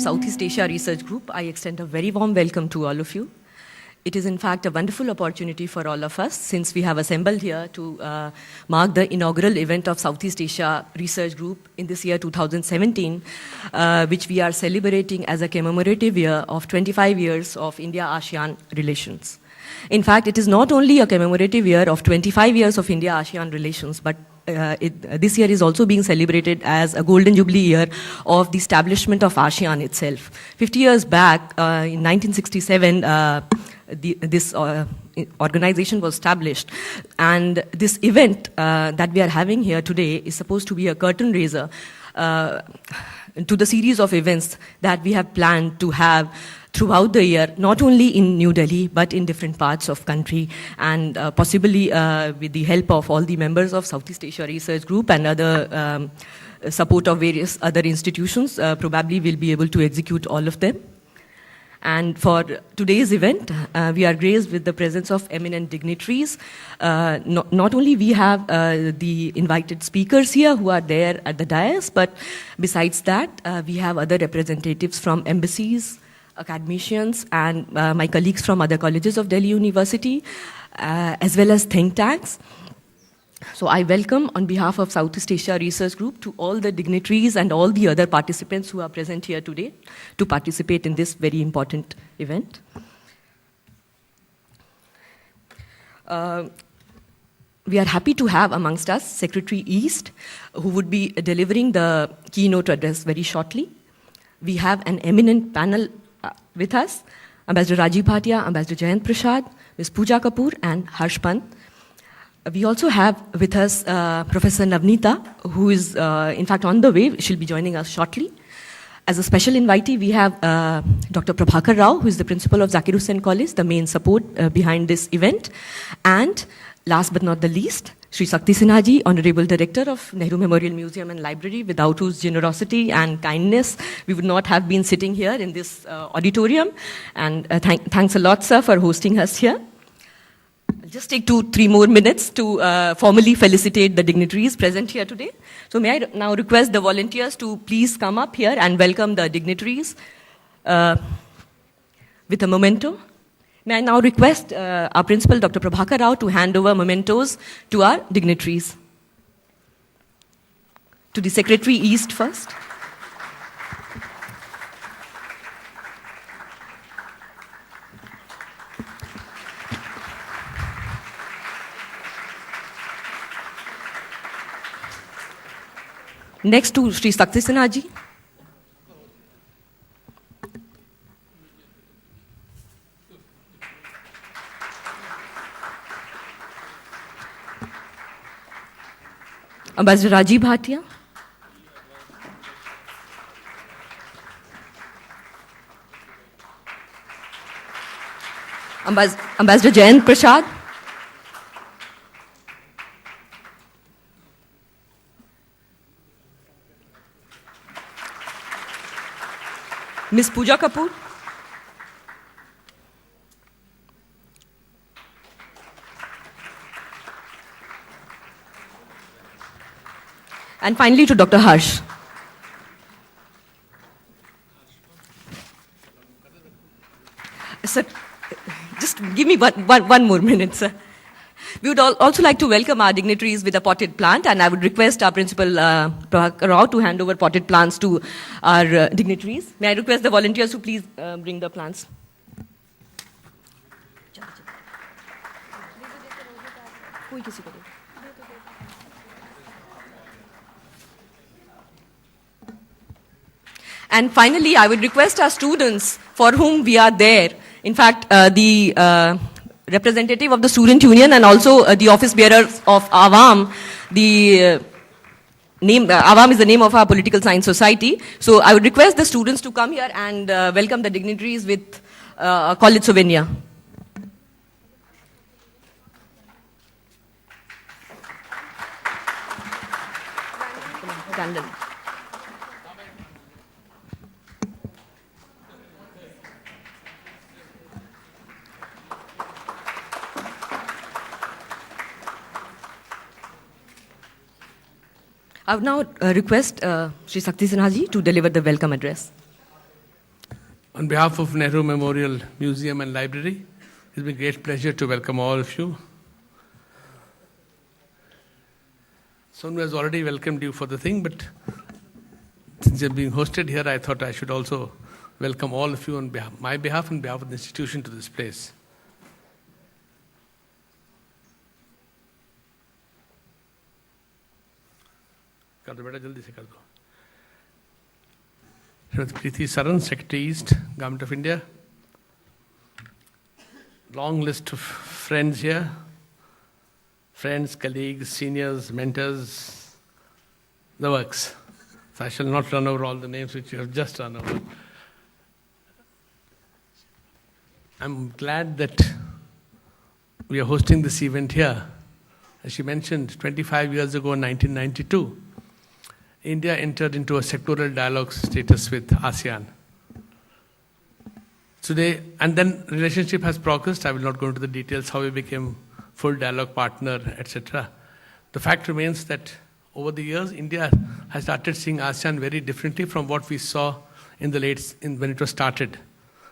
Southeast Asia Research Group, I extend a very warm welcome to all of you. It is in fact a wonderful opportunity for all of us since we have assembled here to mark the inaugural event of Southeast Asia Research Group in this year 2017, which we are celebrating as a commemorative year of 25 years of India-ASEAN relations. In fact, it is not only a commemorative year of 25 years of India-ASEAN relations, but this year is also being celebrated as a golden jubilee year of the establishment of ASEAN itself. 50 years back, in 1967, this organization was established, and this event that we are having here today is supposed to be a curtain raiser to the series of events that we have planned to have throughout the year, not only in New Delhi, but in different parts of country, and possibly with the help of all the members of Southeast Asia Research Group and other support of various other institutions, probably we'll be able to execute all of them. And for today's event, we are graced with the presence of eminent dignitaries. Not only we have the invited speakers here who are there at the dais, but besides that, we have other representatives from embassies, academicians, and my colleagues from other colleges of Delhi University, as well as think tanks. So I welcome, on behalf of Southeast Asia Research Group, to all the dignitaries and all the other participants who are present here today to participate in this very important event. We are happy to have amongst us Secretary East, who would be delivering the keynote address very shortly. We have an eminent panel with us, Ambassador Rajiv Bhatia, Ambassador Jayant Prasad, Ms.Pooja Kapur, and Pant. We also have with us Professor Navneeta, who is in fact on the way. She'll be joining us shortly. As a special invitee, we have Dr. Prabhakar Rao, who is the principal of Zakir Hussain College, the main support behind this event. And last but not the least, Shri Shakti Sinha ji, Honorable Director of Nehru Memorial Museum and Library, without whose generosity and kindness, we would not have been sitting here in this auditorium. And thanks a lot, sir, for hosting us here. I'll just take 2-3 more minutes to formally felicitate the dignitaries present here today. So may I now request the volunteers to please come up here and welcome the dignitaries with a memento. May I now request our principal, Dr. Prabhakar Rao, to hand over mementos to our dignitaries. To the Secretary East first. Next to Shri Shakti Sinha ji. Ambassador Rajiv Bhatia. Ambassador Jayant Prasad. Ms.Pooja Kapur. And finally to Dr. Harsh. Sir, just give me one more minute, sir. We would also like to welcome our dignitaries with a potted plant, and I would request our principal, Prabhakar Rao, to hand over potted plants to our dignitaries. May I request the volunteers to please bring the plants. And finally, I would request our students for whom we are there. In fact, the representative of the student union and also the office bearer of Awam. The name Awam is the name of our political science society. So I would request the students to come here and welcome the dignitaries with a college souvenir. Random. I would now request Shri Shakti Sinha ji to deliver the welcome address. On behalf of Nehru Memorial Museum and Library, it's been a great pleasure to welcome all of you. Sonu has already welcomed you for the thing, but since you're being hosted here, I thought I should also welcome all of you on my behalf and behalf of the institution to this place. Ms.Preeti, Saran, Secretary East, Government of India. Long list of friends here. Friends, colleagues, seniors, mentors, the works. So I shall not run over all the names which you have just run over. I'm glad that we are hosting this event here. As she mentioned, 25 years ago in 1992, India entered into a sectoral dialogue status with ASEAN. Today, and then relationship has progressed. I will not go into the details how we became full dialogue partner, etc. The fact remains that over the years, India has started seeing ASEAN very differently from what we saw in the when it was started.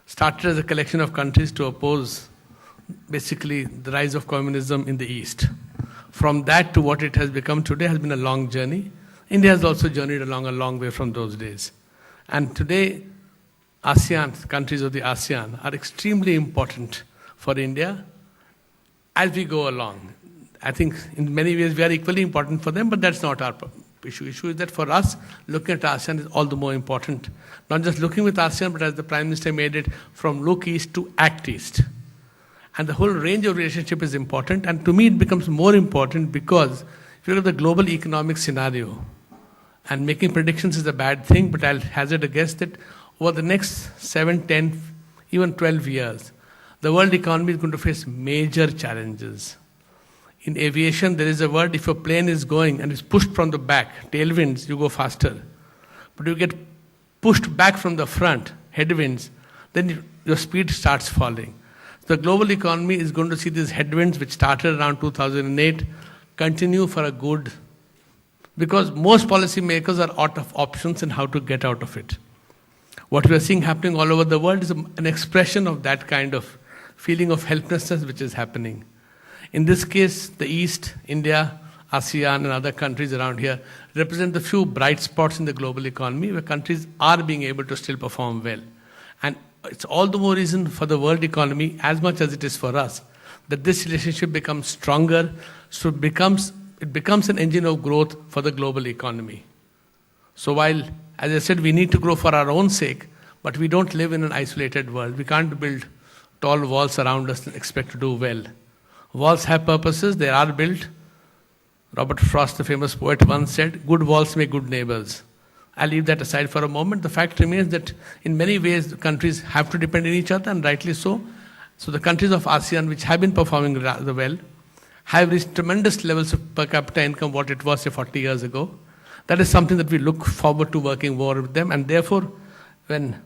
Started as a collection of countries to oppose basically the rise of communism in the East. From that to what it has become today has been a long journey. India has also journeyed along a long way from those days. And today, ASEAN, countries of the ASEAN, are extremely important for India as we go along. I think in many ways we are equally important for them, but that's not our issue. Issue is that for us, looking at ASEAN is all the more important. Not just looking with ASEAN, but as the Prime Minister made it, from look east to act east. And the whole range of relationship is important. And to me, it becomes more important because if you look at the global economic scenario, and making predictions is a bad thing, but I'll hazard a guess that over the next 7, 10, even 12 years, the world economy is going to face major challenges. In aviation, there is a word, if a plane is going and is pushed from the back, tailwinds, you go faster. But you get pushed back from the front, headwinds, then your speed starts falling. The global economy is going to see these headwinds, which started around 2008, continue for a good, because most policymakers are out of options in how to get out of it. What we are seeing happening all over the world is an expression of that kind of feeling of helplessness which is happening. In this case, the East, India, ASEAN and other countries around here represent the few bright spots in the global economy where countries are being able to still perform well. And it's all the more reason for the world economy, as much as it is for us, that this relationship becomes stronger, so it becomes an engine of growth for the global economy. So while, as I said, we need to grow for our own sake, but we don't live in an isolated world. We can't build tall walls around us and expect to do well. Walls have purposes, they are built. Robert Frost, the famous poet, once said, good walls make good neighbors. I'll leave that aside for a moment. The fact remains that in many ways, the countries have to depend on each other, and rightly so. So the countries of ASEAN, which have been performing rather well, have reached tremendous levels of per capita income, what it was, say, 40 years ago. That is something that we look forward to working more with them. And therefore, when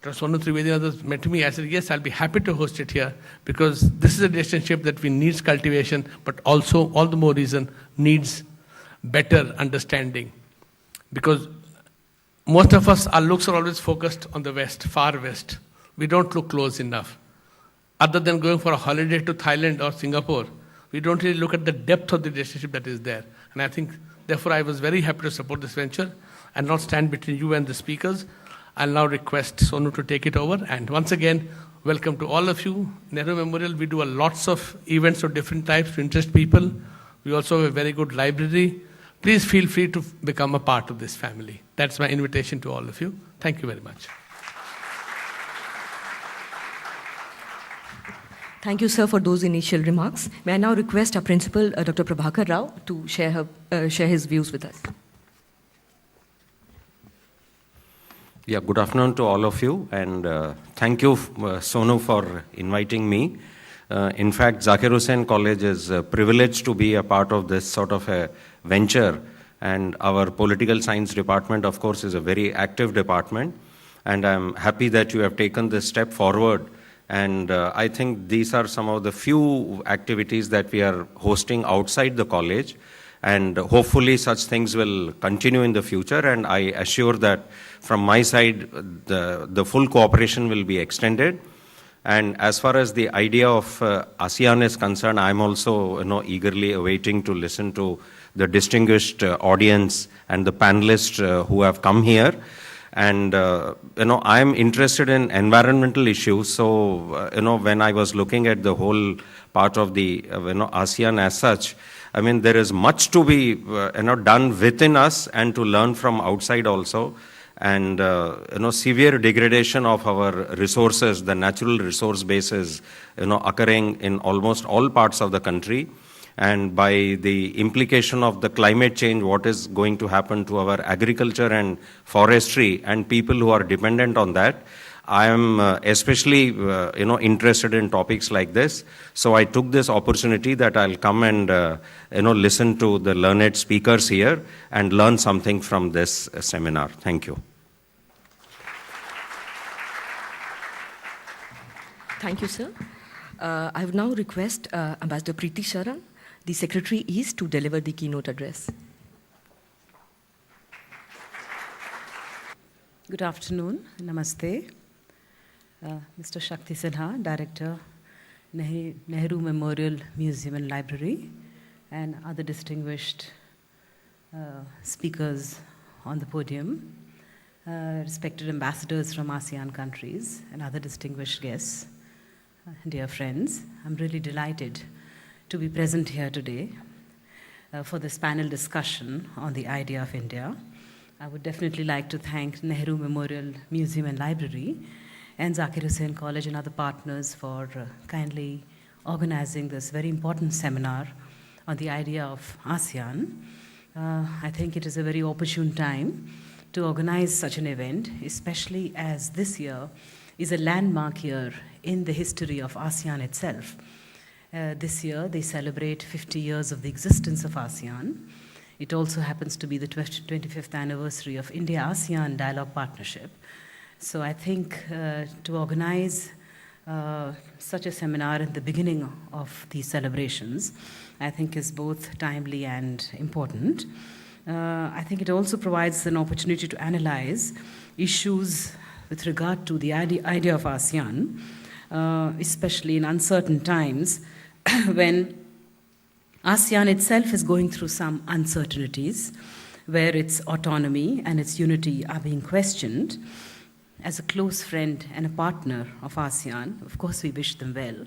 Sonu Trivedi and others met me, I said, yes, I'll be happy to host it here, because this is a relationship that we needs cultivation, but also, all the more reason, needs better understanding. Because most of us, our looks are always focused on the West, far West. We don't look close enough. Other than going for a holiday to Thailand or Singapore, we don't really look at the depth of the relationship that is there. And I think, therefore, I was very happy to support this venture and not stand between you and the speakers. I'll now request Sonu to take it over. And once again, welcome to all of you. Nehru Memorial, we do lots of events of different types to interest people. We also have a very good library. Please feel free to become a part of this family. That's my invitation to all of you. Thank you very much. Thank you, sir, for those initial remarks. May I now request our principal, Dr. Prabhakar Rao, to share his views with us. Yeah, good afternoon to all of you, and thank you, Sonu, for inviting me. In fact, Zakir Hussain College is privileged to be a part of this sort of a venture, and our political science department, of course, is a very active department, and I'm happy that you have taken this step forward. And I think these are some of the few activities that we are hosting outside the college. And hopefully such things will continue in the future, and I assure that from my side, the full cooperation will be extended. And as far as the idea of ASEAN is concerned, I'm also eagerly awaiting to listen to the distinguished audience and the panelists who have come here. And I'm interested in environmental issues. So when I was looking at the whole part of the ASEAN as such, I mean, there is much to be done within us and to learn from outside also. And severe degradation of our resources, the natural resource base is occurring in almost all parts of the country. And by the implication of the climate change, what is going to happen to our agriculture and forestry and people who are dependent on that, I am especially interested in topics like this. So I took this opportunity that I'll come and listen to the learned speakers here and learn something from this seminar. Thank you. Thank you, sir. I would now request Ambassador Preeti Saran, the Secretary East, to deliver the keynote address. Good afternoon. Namaste. Mr. Shakti Sinha, Director, Nehru Memorial Museum and Library, and other distinguished speakers on the podium, respected ambassadors from ASEAN countries, and other distinguished guests, dear friends. I'm really delighted to be present here today for this panel discussion on the idea of India. I would definitely like to thank Nehru Memorial Museum and Library and Zakir Hussain College and other partners for kindly organizing this very important seminar on the idea of ASEAN. I think it is a very opportune time to organize such an event, especially as this year is a landmark year in the history of ASEAN itself. This year, they celebrate 50 years of the existence of ASEAN. It also happens to be the 25th anniversary of India-ASEAN Dialogue Partnership. So I think to organize such a seminar at the beginning of these celebrations, I think is both timely and important. I think it also provides an opportunity to analyze issues with regard to the idea of ASEAN, especially in uncertain times when ASEAN itself is going through some uncertainties, where its autonomy and its unity are being questioned. As a close friend and a partner of ASEAN, of course we wish them well.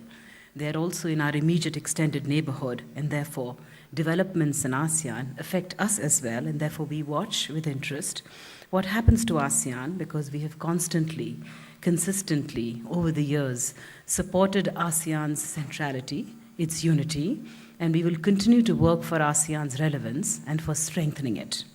They are also in our immediate extended neighborhood, and therefore developments in ASEAN affect us as well, and therefore we watch with interest what happens to ASEAN, because we have constantly, consistently, over the years, supported ASEAN's centrality, its unity, and we will continue to work for ASEAN's relevance and for strengthening it.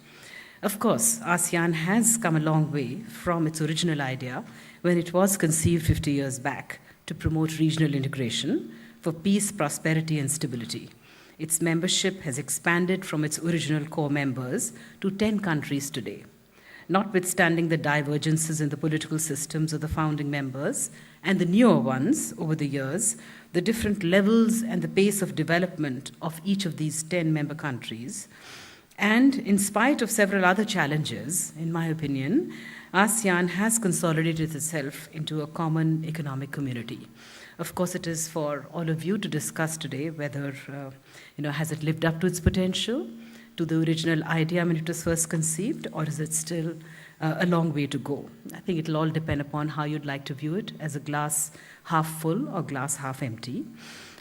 Of course, ASEAN has come a long way from its original idea when it was conceived 50 years back to promote regional integration for peace, prosperity, and stability. Its membership has expanded from its original core members to 10 countries today. Notwithstanding the divergences in the political systems of the founding members and the newer ones over the years, the different levels and the pace of development of each of these 10 member countries, and in spite of several other challenges, in my opinion, ASEAN has consolidated itself into a common economic community. Of course, it is for all of you to discuss today whether, has it lived up to its potential, to the original idea when it was first conceived, or is it still a long way to go? I think it'll all depend upon how you'd like to view it, as a glass half full or glass half empty.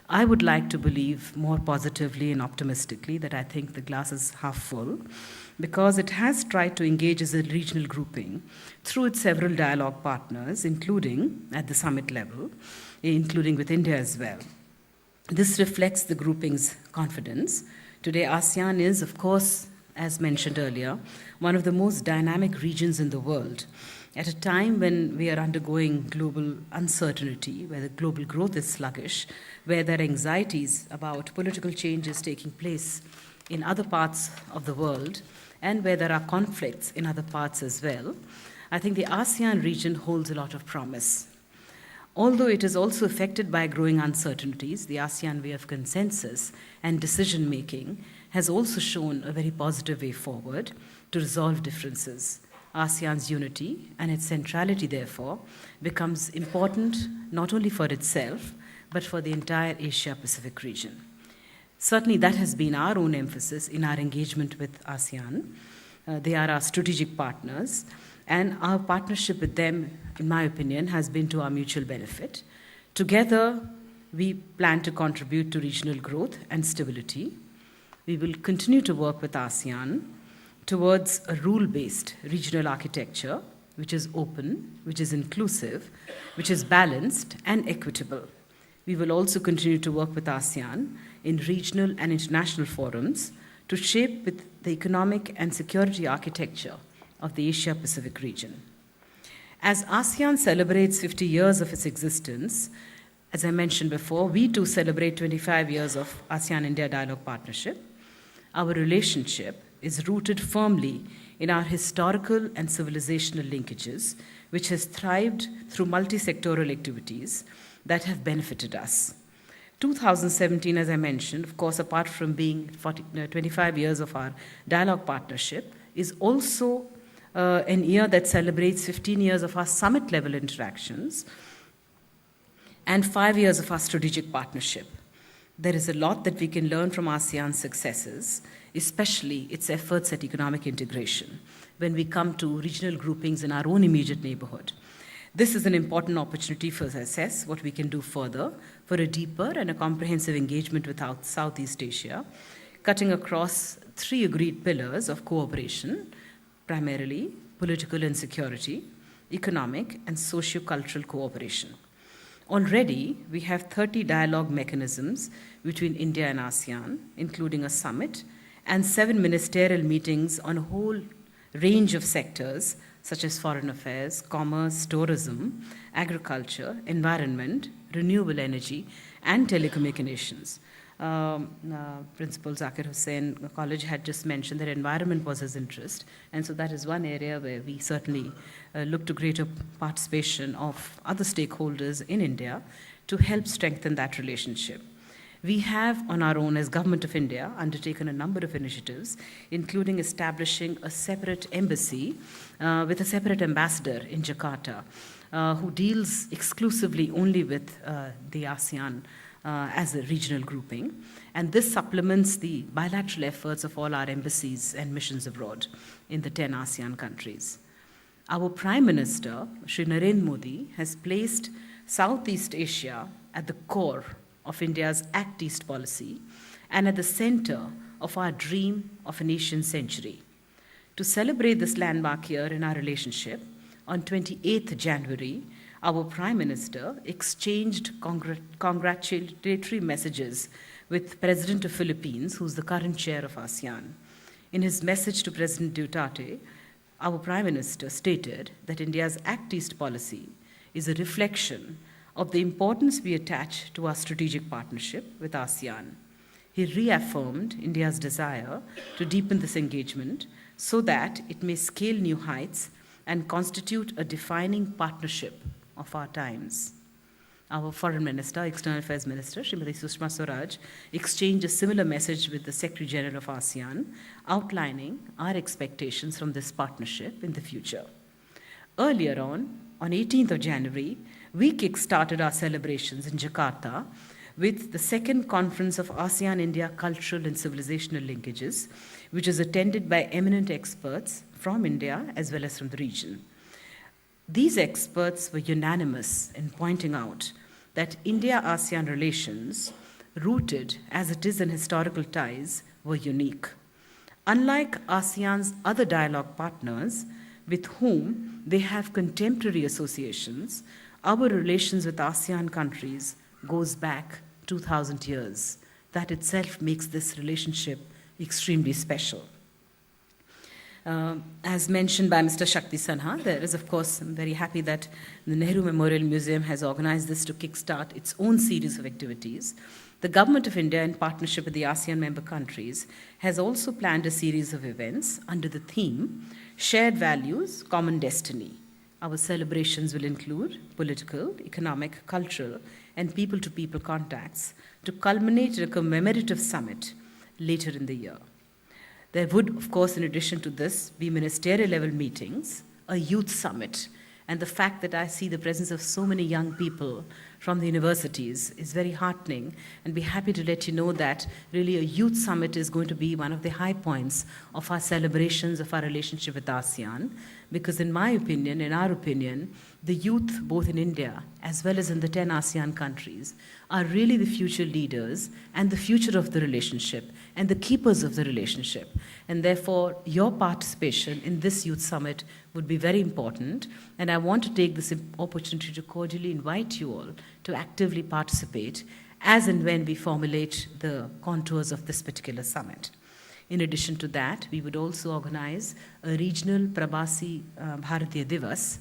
I would like to believe more positively and optimistically that I think the glass is half full, because it has tried to engage as a regional grouping through its several dialogue partners, including at the summit level, including with India as well. This reflects the grouping's confidence. Today, ASEAN is, of course, as mentioned earlier, one of the most dynamic regions in the world. At a time when we are undergoing global uncertainty, where the global growth is sluggish, where there are anxieties about political changes taking place in other parts of the world, and where there are conflicts in other parts as well, I think the ASEAN region holds a lot of promise. Although it is also affected by growing uncertainties, the ASEAN way of consensus and decision-making has also shown a very positive way forward to resolve differences. ASEAN's unity and its centrality, therefore, becomes important not only for itself, but for the entire Asia-Pacific region. Certainly, that has been our own emphasis in our engagement with ASEAN. They are our strategic partners, and our partnership with them, in my opinion, has been to our mutual benefit. Together, we plan to contribute to regional growth and stability. We will continue to work with ASEAN towards a rule-based regional architecture, which is open, which is inclusive, which is balanced and equitable. We will also continue to work with ASEAN in regional and international forums to shape with the economic and security architecture of the Asia-Pacific region. As ASEAN celebrates 50 years of its existence, as I mentioned before, we too celebrate 25 years of ASEAN-India Dialogue Partnership. Our relationship is rooted firmly in our historical and civilizational linkages, which has thrived through multi-sectoral activities that have benefited us. 2017, as I mentioned, of course, apart from being 25 years of our dialogue partnership, is also an year that celebrates 15 years of our summit-level interactions and 5 years of our strategic partnership. There is a lot that we can learn from ASEAN's successes, especially its efforts at economic integration, when we come to regional groupings in our own immediate neighborhood. This is an important opportunity for us to assess what we can do further for a deeper and a comprehensive engagement with Southeast Asia, cutting across 3 agreed pillars of cooperation, primarily political and security, economic and socio-cultural cooperation. Already, we have 30 dialogue mechanisms between India and ASEAN, including a summit and 7 ministerial meetings on a whole range of sectors such as foreign affairs, commerce, tourism, agriculture, environment, renewable energy, and telecommunications. Principal Zakir Hussain College had just mentioned that environment was his interest, and so that is one area where we certainly look to greater participation of other stakeholders in India to help strengthen that relationship. We have, on our own, as Government of India, undertaken a number of initiatives, including establishing a separate embassy with a separate ambassador in Jakarta, who deals exclusively only with the ASEAN as a regional grouping. And this supplements the bilateral efforts of all our embassies and missions abroad in the 10 ASEAN countries. Our Prime Minister, Shri Narendra Modi, has placed Southeast Asia at the core of India's Act East policy and at the center of our dream of an Asian century. To celebrate this landmark year in our relationship, on 28th January, our Prime Minister exchanged congratulatory messages with President of Philippines, who's the current chair of ASEAN. In his message to President Duterte, our Prime Minister stated that India's Act East policy is a reflection of the importance we attach to our strategic partnership with ASEAN. He reaffirmed India's desire to deepen this engagement so that it may scale new heights and constitute a defining partnership of our times. Our Foreign Minister, External Affairs Minister, Srimati Sushma Swaraj, exchanged a similar message with the Secretary General of ASEAN, outlining our expectations from this partnership in the future. Earlier on 18th of January, we kick-started our celebrations in Jakarta with the second conference of ASEAN-India Cultural and Civilizational Linkages, which is attended by eminent experts from India as well as from the region. These experts were unanimous in pointing out that India-ASEAN relations, rooted as it is in historical ties, were unique. Unlike ASEAN's other dialogue partners, with whom they have contemporary associations, our relations with ASEAN countries goes back 2,000 years. That itself makes this relationship extremely special. As mentioned by Mr. Shakti Sinha, there is, of course, I'm very happy that the Nehru Memorial Museum has organized this to kickstart its own series of activities. The Government of India, in partnership with the ASEAN member countries, has also planned a series of events under the theme, Shared Values, Common Destiny. Our celebrations will include political, economic, cultural, and people-to-people contacts to culminate in a commemorative summit later in the year. There would, of course, in addition to this, be ministerial level meetings, a youth summit, and the fact that I see the presence of so many young people from the universities is very heartening, and be happy to let you know that really a youth summit is going to be one of the high points of our celebrations of our relationship with ASEAN, because in my opinion, in our opinion, the youth, both in India as well as in the 10 ASEAN countries, are really the future leaders and the future of the relationship and the keepers of the relationship. And therefore, your participation in this youth summit would be very important. And I want to take this opportunity to cordially invite you all to actively participate as and when we formulate the contours of this particular summit. In addition to that, we would also organize a regional Prabasi Bharatiya Divas.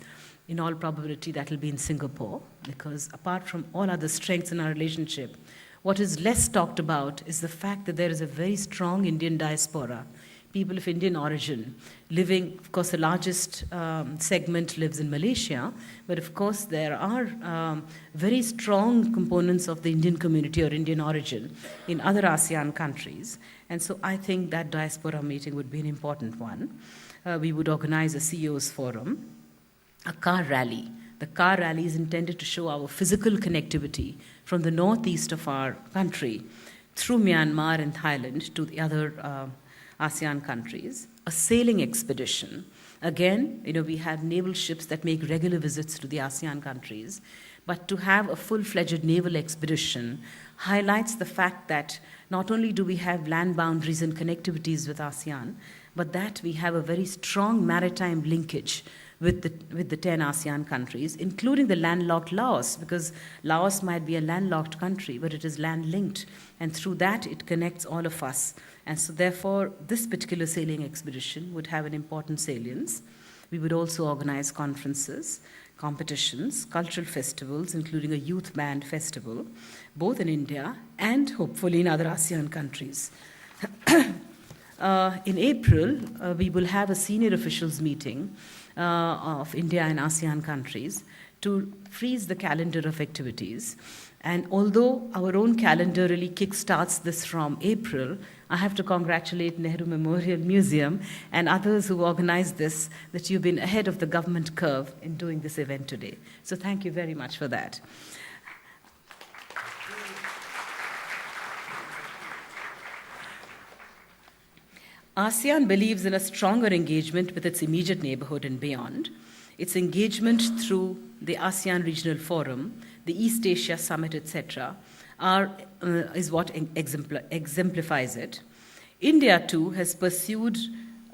In all probability, that will be in Singapore, because apart from all other strengths in our relationship, what is less talked about is the fact that there is a very strong Indian diaspora, people of Indian origin, living, of course, the largest segment lives in Malaysia, but of course there are very strong components of the Indian community or Indian origin in other ASEAN countries. And so I think that diaspora meeting would be an important one. We would organize a CEO's forum, a car rally. The car rally is intended to show our physical connectivity from the northeast of our country through Myanmar and Thailand to the other ASEAN countries. A sailing expedition. Again, we have naval ships that make regular visits to the ASEAN countries, but to have a full-fledged naval expedition highlights the fact that not only do we have land boundaries and connectivities with ASEAN, but that we have a very strong maritime linkage with the 10 ASEAN countries, including the landlocked Laos, because Laos might be a landlocked country, but it is land-linked, and through that it connects all of us. And so therefore, this particular sailing expedition would have an important salience. We would also organize conferences, competitions, cultural festivals, including a youth band festival, both in India and hopefully in other ASEAN countries. In April, we will have a senior officials meeting of India and ASEAN countries to freeze the calendar of activities. And although our own calendar really kickstarts this from April, I have to congratulate Nehru Memorial Museum and others who organized this, that you've been ahead of the government curve in doing this event today. So thank you very much for that. ASEAN believes in a stronger engagement with its immediate neighborhood and beyond. Its engagement through the ASEAN Regional Forum, the East Asia Summit, etc., is what exemplifies it. India, too, has pursued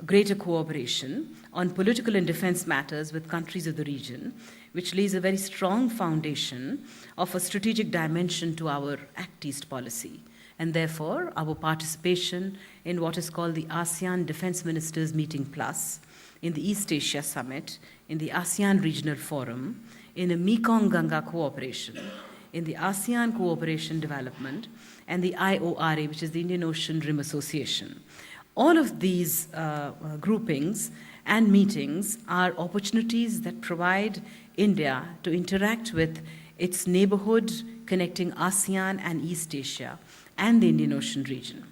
greater cooperation on political and defense matters with countries of the region, which lays a very strong foundation of a strategic dimension to our Act East policy. And therefore, our participation in what is called the ASEAN Defense Ministers Meeting Plus, in the East Asia Summit, in the ASEAN Regional Forum, in a Mekong-Ganga cooperation, in the ASEAN Cooperation Development, and the IORA, which is the Indian Ocean Rim Association. All of these groupings and meetings are opportunities that provide India to interact with its neighborhood connecting ASEAN and East Asia and the Indian Ocean region.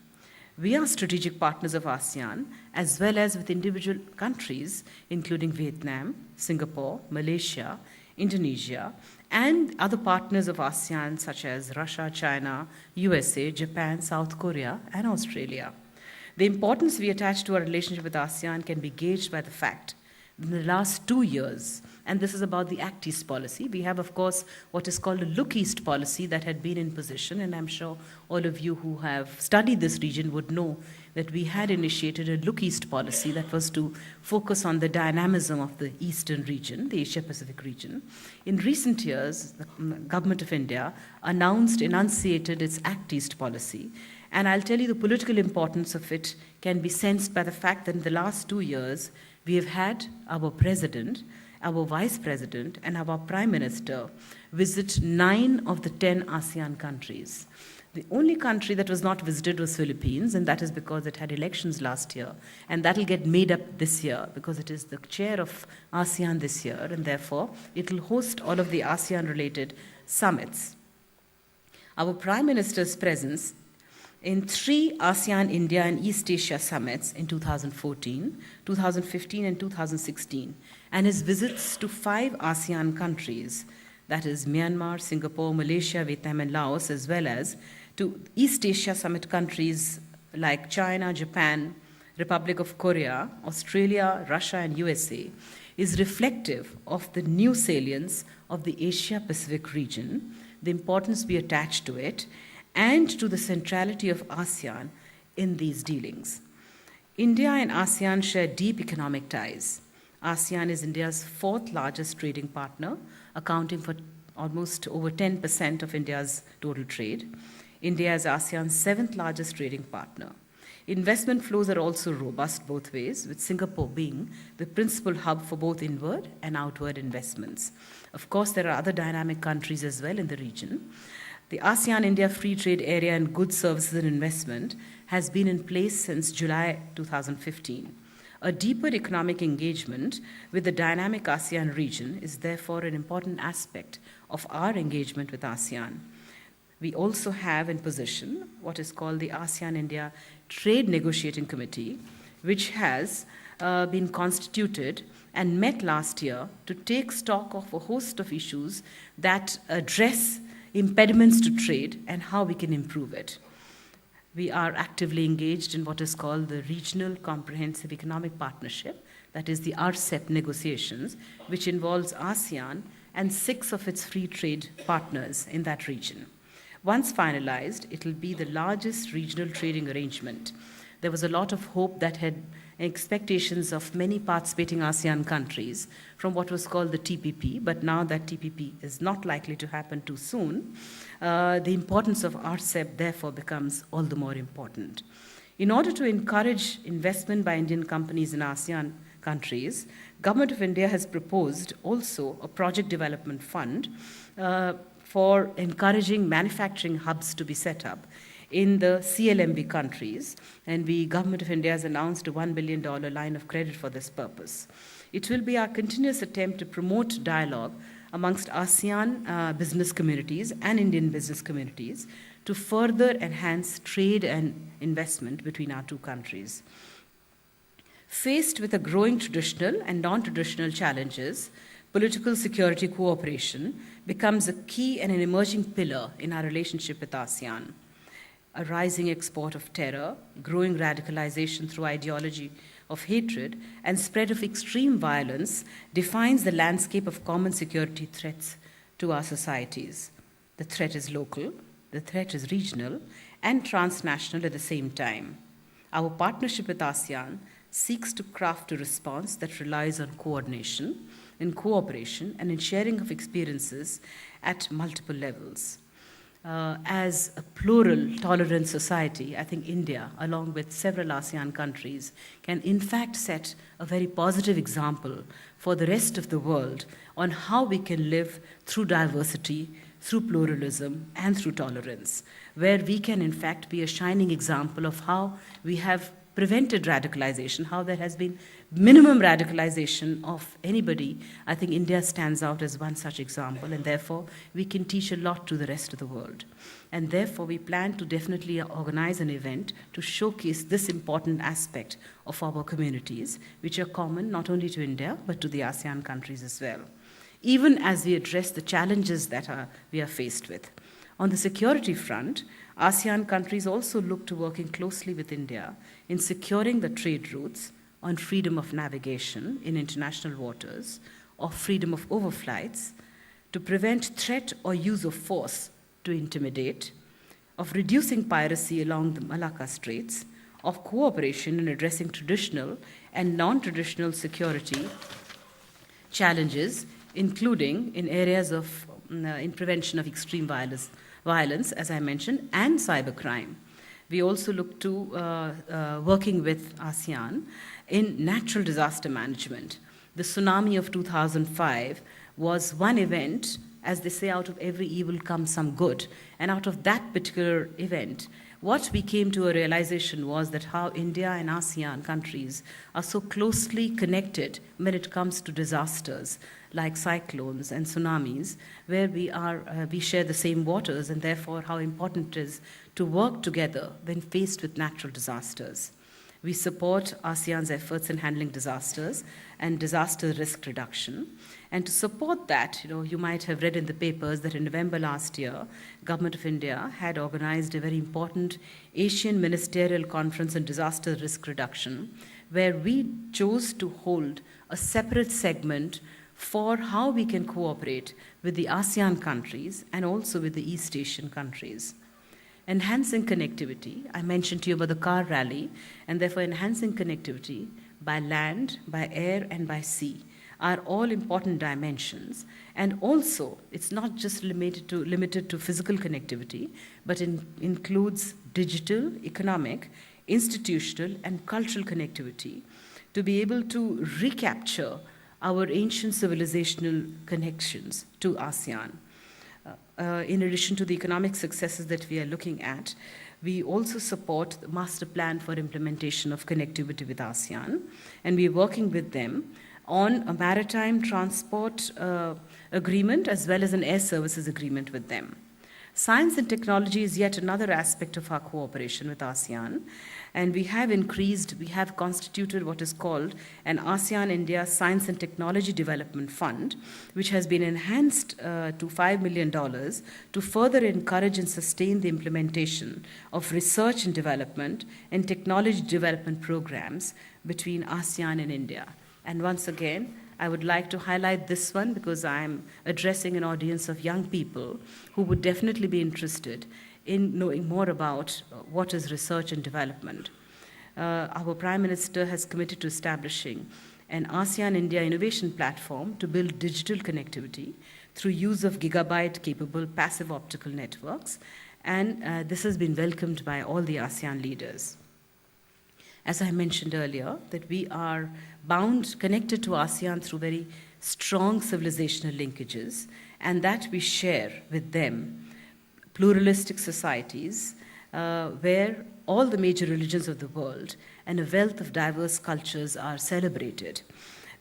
We are strategic partners of ASEAN, as well as with individual countries, including Vietnam, Singapore, Malaysia, Indonesia, and other partners of ASEAN, such as Russia, China, USA, Japan, South Korea, and Australia. The importance we attach to our relationship with ASEAN can be gauged by the fact that in the last 2 years, and this is about the Act East policy. We have, of course, what is called a Look East policy that had been in position, and I'm sure all of you who have studied this region would know that we had initiated a Look East policy that was to focus on the dynamism of the Eastern region, the Asia-Pacific region. In recent years, the government of India enunciated its Act East policy, and I'll tell you the political importance of it can be sensed by the fact that in the last 2 years, we have had our president, our vice president, and our prime minister visit 9 of the 10 ASEAN countries. The only country that was not visited was Philippines, and that is because it had elections last year, and that will get made up this year because it is the chair of ASEAN this year, and therefore it will host all of the ASEAN-related summits. Our prime minister's presence in 3 ASEAN, India, and East Asia summits in 2014, 2015, and 2016, and his visits to 5 ASEAN countries, that is Myanmar, Singapore, Malaysia, Vietnam, and Laos, as well as to East Asia summit countries like China, Japan, Republic of Korea, Australia, Russia, and USA, is reflective of the new salience of the Asia-Pacific region, the importance we attach to it, and to the centrality of ASEAN in these dealings. India and ASEAN share deep economic ties. ASEAN is India's 4th largest trading partner, accounting for almost over 10% of India's total trade. India is ASEAN's 7th largest trading partner. Investment flows are also robust both ways, with Singapore being the principal hub for both inward and outward investments. Of course, there are other dynamic countries as well in the region. The ASEAN-India Free Trade Area in Goods, Services and Investment has been in place since July 2015. A deeper economic engagement with the dynamic ASEAN region is therefore an important aspect of our engagement with ASEAN. We also have in position what is called the ASEAN-India Trade Negotiating Committee, which has been constituted and met last year to take stock of a host of issues that address impediments to trade and how we can improve it. We are actively engaged in what is called the Regional Comprehensive Economic Partnership, that is the RCEP negotiations, which involves ASEAN and 6 of its free trade partners in that region. Once finalized, it will be the largest regional trading arrangement. There was a lot of hope that had expectations of many participating ASEAN countries from what was called the TPP, but now that TPP is not likely to happen too soon, the importance of RCEP therefore becomes all the more important. In order to encourage investment by Indian companies in ASEAN countries, Government of India has proposed also a project development fund for encouraging manufacturing hubs to be set up in the CLMV countries, and the Government of India has announced a $1 billion line of credit for this purpose. It will be our continuous attempt to promote dialogue amongst ASEAN business communities and Indian business communities to further enhance trade and investment between our 2 countries. Faced with a growing traditional and non-traditional challenges, political security cooperation becomes a key and an emerging pillar in our relationship with ASEAN. A rising export of terror, growing radicalization through ideology of hatred, and spread of extreme violence defines the landscape of common security threats to our societies. The threat is local, the threat is regional, and transnational at the same time. Our partnership with ASEAN seeks to craft a response that relies on coordination, in cooperation, and in sharing of experiences at multiple levels. As a plural, tolerant society, I think India, along with several ASEAN countries, can in fact set a very positive example for the rest of the world on how we can live through diversity, through pluralism, and through tolerance, where we can in fact be a shining example of how we have prevented radicalization, how there has been minimum radicalization of anybody. I think India stands out as one such example, and therefore we can teach a lot to the rest of the world. And therefore we plan to definitely organize an event to showcase this important aspect of our communities, which are common not only to India, but to the ASEAN countries as well, even as we address the challenges that we are faced with. On the security front, ASEAN countries also look to working closely with India in securing the trade routes on freedom of navigation in international waters, or freedom of overflights, to prevent threat or use of force to intimidate, of reducing piracy along the Malacca Straits, of cooperation in addressing traditional and non-traditional security challenges, including in areas of in prevention of extreme violence, as I mentioned, and cybercrime. We also look to working with ASEAN in natural disaster management. The tsunami of 2005 was one event, as they say, out of every evil comes some good. And out of that particular event, what we came to a realization was that how India and ASEAN countries are so closely connected when it comes to disasters, like cyclones and tsunamis, where we share the same waters, and therefore how important it is to work together when faced with natural disasters. We support ASEAN's efforts in handling disasters and disaster risk reduction. And to support that, you might have read in the papers that in November last year, Government of India had organized a very important Asian Ministerial Conference on Disaster Risk Reduction, where we chose to hold a separate segment for how we can cooperate with the ASEAN countries and also with the East Asian countries. Enhancing connectivity, I mentioned to you about the car rally, and therefore enhancing connectivity by land, by air, and by sea are all important dimensions. And also, it's not just limited to physical connectivity, but includes digital, economic, institutional, and cultural connectivity to be able to recapture our ancient civilizational connections to ASEAN. In addition to the economic successes that we are looking at, we also support the master plan for implementation of connectivity with ASEAN, and we're working with them on a maritime transport agreement as well as an air services agreement with them. Science and technology is yet another aspect of our cooperation with ASEAN, and we have constituted what is called an ASEAN-India Science and Technology Development Fund, which has been enhanced to $5 million to further encourage and sustain the implementation of research and development and technology development programs between ASEAN and India. And once again, I would like to highlight this one because I'm addressing an audience of young people who would definitely be interested in knowing more about what is research and development. Our Prime Minister has committed to establishing an ASEAN-India innovation platform to build digital connectivity through use of gigabyte-capable passive optical networks, and this has been welcomed by all the ASEAN leaders. As I mentioned earlier, that we are connected to ASEAN through very strong civilizational linkages, and that we share with them pluralistic societies where all the major religions of the world and a wealth of diverse cultures are celebrated.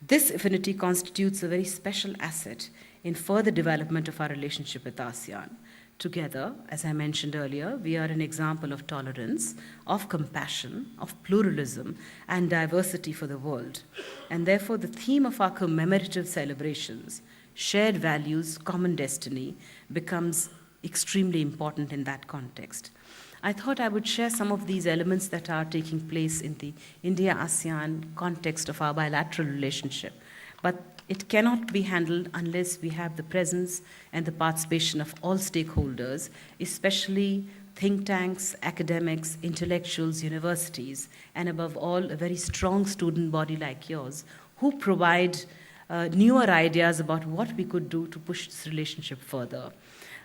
This affinity constitutes a very special asset in further development of our relationship with ASEAN. Together, as I mentioned earlier, we are an example of tolerance, of compassion, of pluralism, and diversity for the world. And therefore, the theme of our commemorative celebrations, shared values, common destiny, becomes extremely important in that context. I thought I would share some of these elements that are taking place in the India-ASEAN context of our bilateral relationship. But it cannot be handled unless we have the presence and the participation of all stakeholders, especially think tanks, academics, intellectuals, universities, and above all, a very strong student body like yours, who provide newer ideas about what we could do to push this relationship further.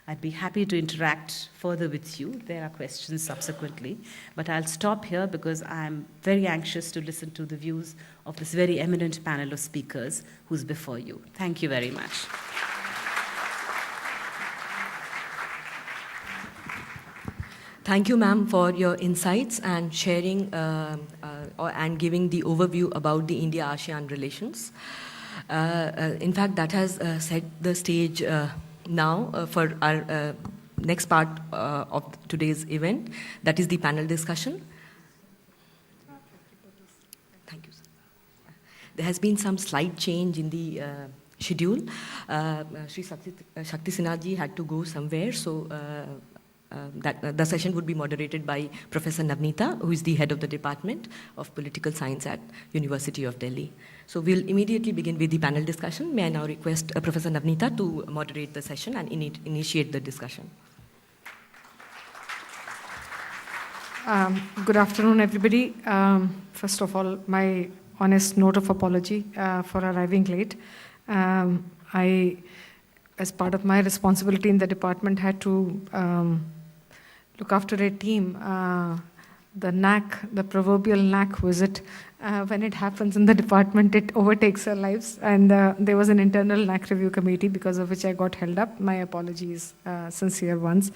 I'd be happy to interact further with you. There are questions subsequently, but I'll stop here because I'm very anxious to listen to the views of this very eminent panel of speakers who's before you. Thank you very much. Thank you, ma'am, for your insights and sharing and giving the overview about the India-ASEAN relations. In fact, that has set the stage now for our next part of today's event, that is the panel discussion. Thank you, sir. There has been some slight change in the schedule. Shri Shakti Sinha ji had to go somewhere, so that the session would be moderated by Professor Navneeta, who is the head of the Department of Political Science at University of Delhi. So we'll immediately begin with the panel discussion. May I now request Professor Navneeta to moderate the session and initiate the discussion. Good afternoon, everybody. First of all, my honest note of apology for arriving late. I, as part of my responsibility in the department, had to look after a team. The proverbial NAC visit, when it happens in the department, it overtakes our lives. And there was an internal NAC review committee because of which I got held up. My apologies, sincere ones.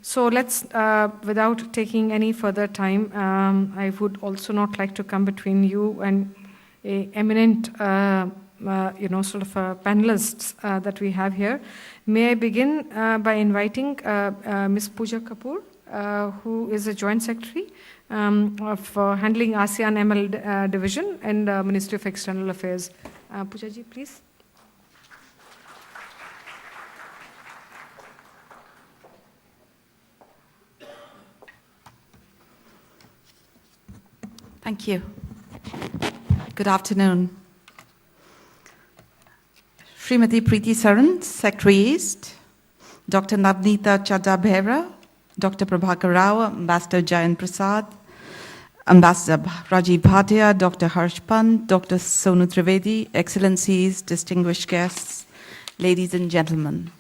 So let's, without taking any further time, I would also not like to come between you and an eminent sort of panelists that we have here. May I begin by inviting Ms.Pooja Kapur, who is a Joint Secretary of handling ASEAN ML Division and Ministry of External Affairs. Pooja ji, please. Thank you. Good afternoon. Ms.Preeti Saran, Secretary East, Dr. Navneeta Chadha-Behra, Dr. Prabhakar Rao, Ambassador Jayant Prasad, Ambassador Rajiv Bhatia, Dr. Pant, Dr. Sonu Trivedi, Excellencies, distinguished guests, ladies and gentlemen.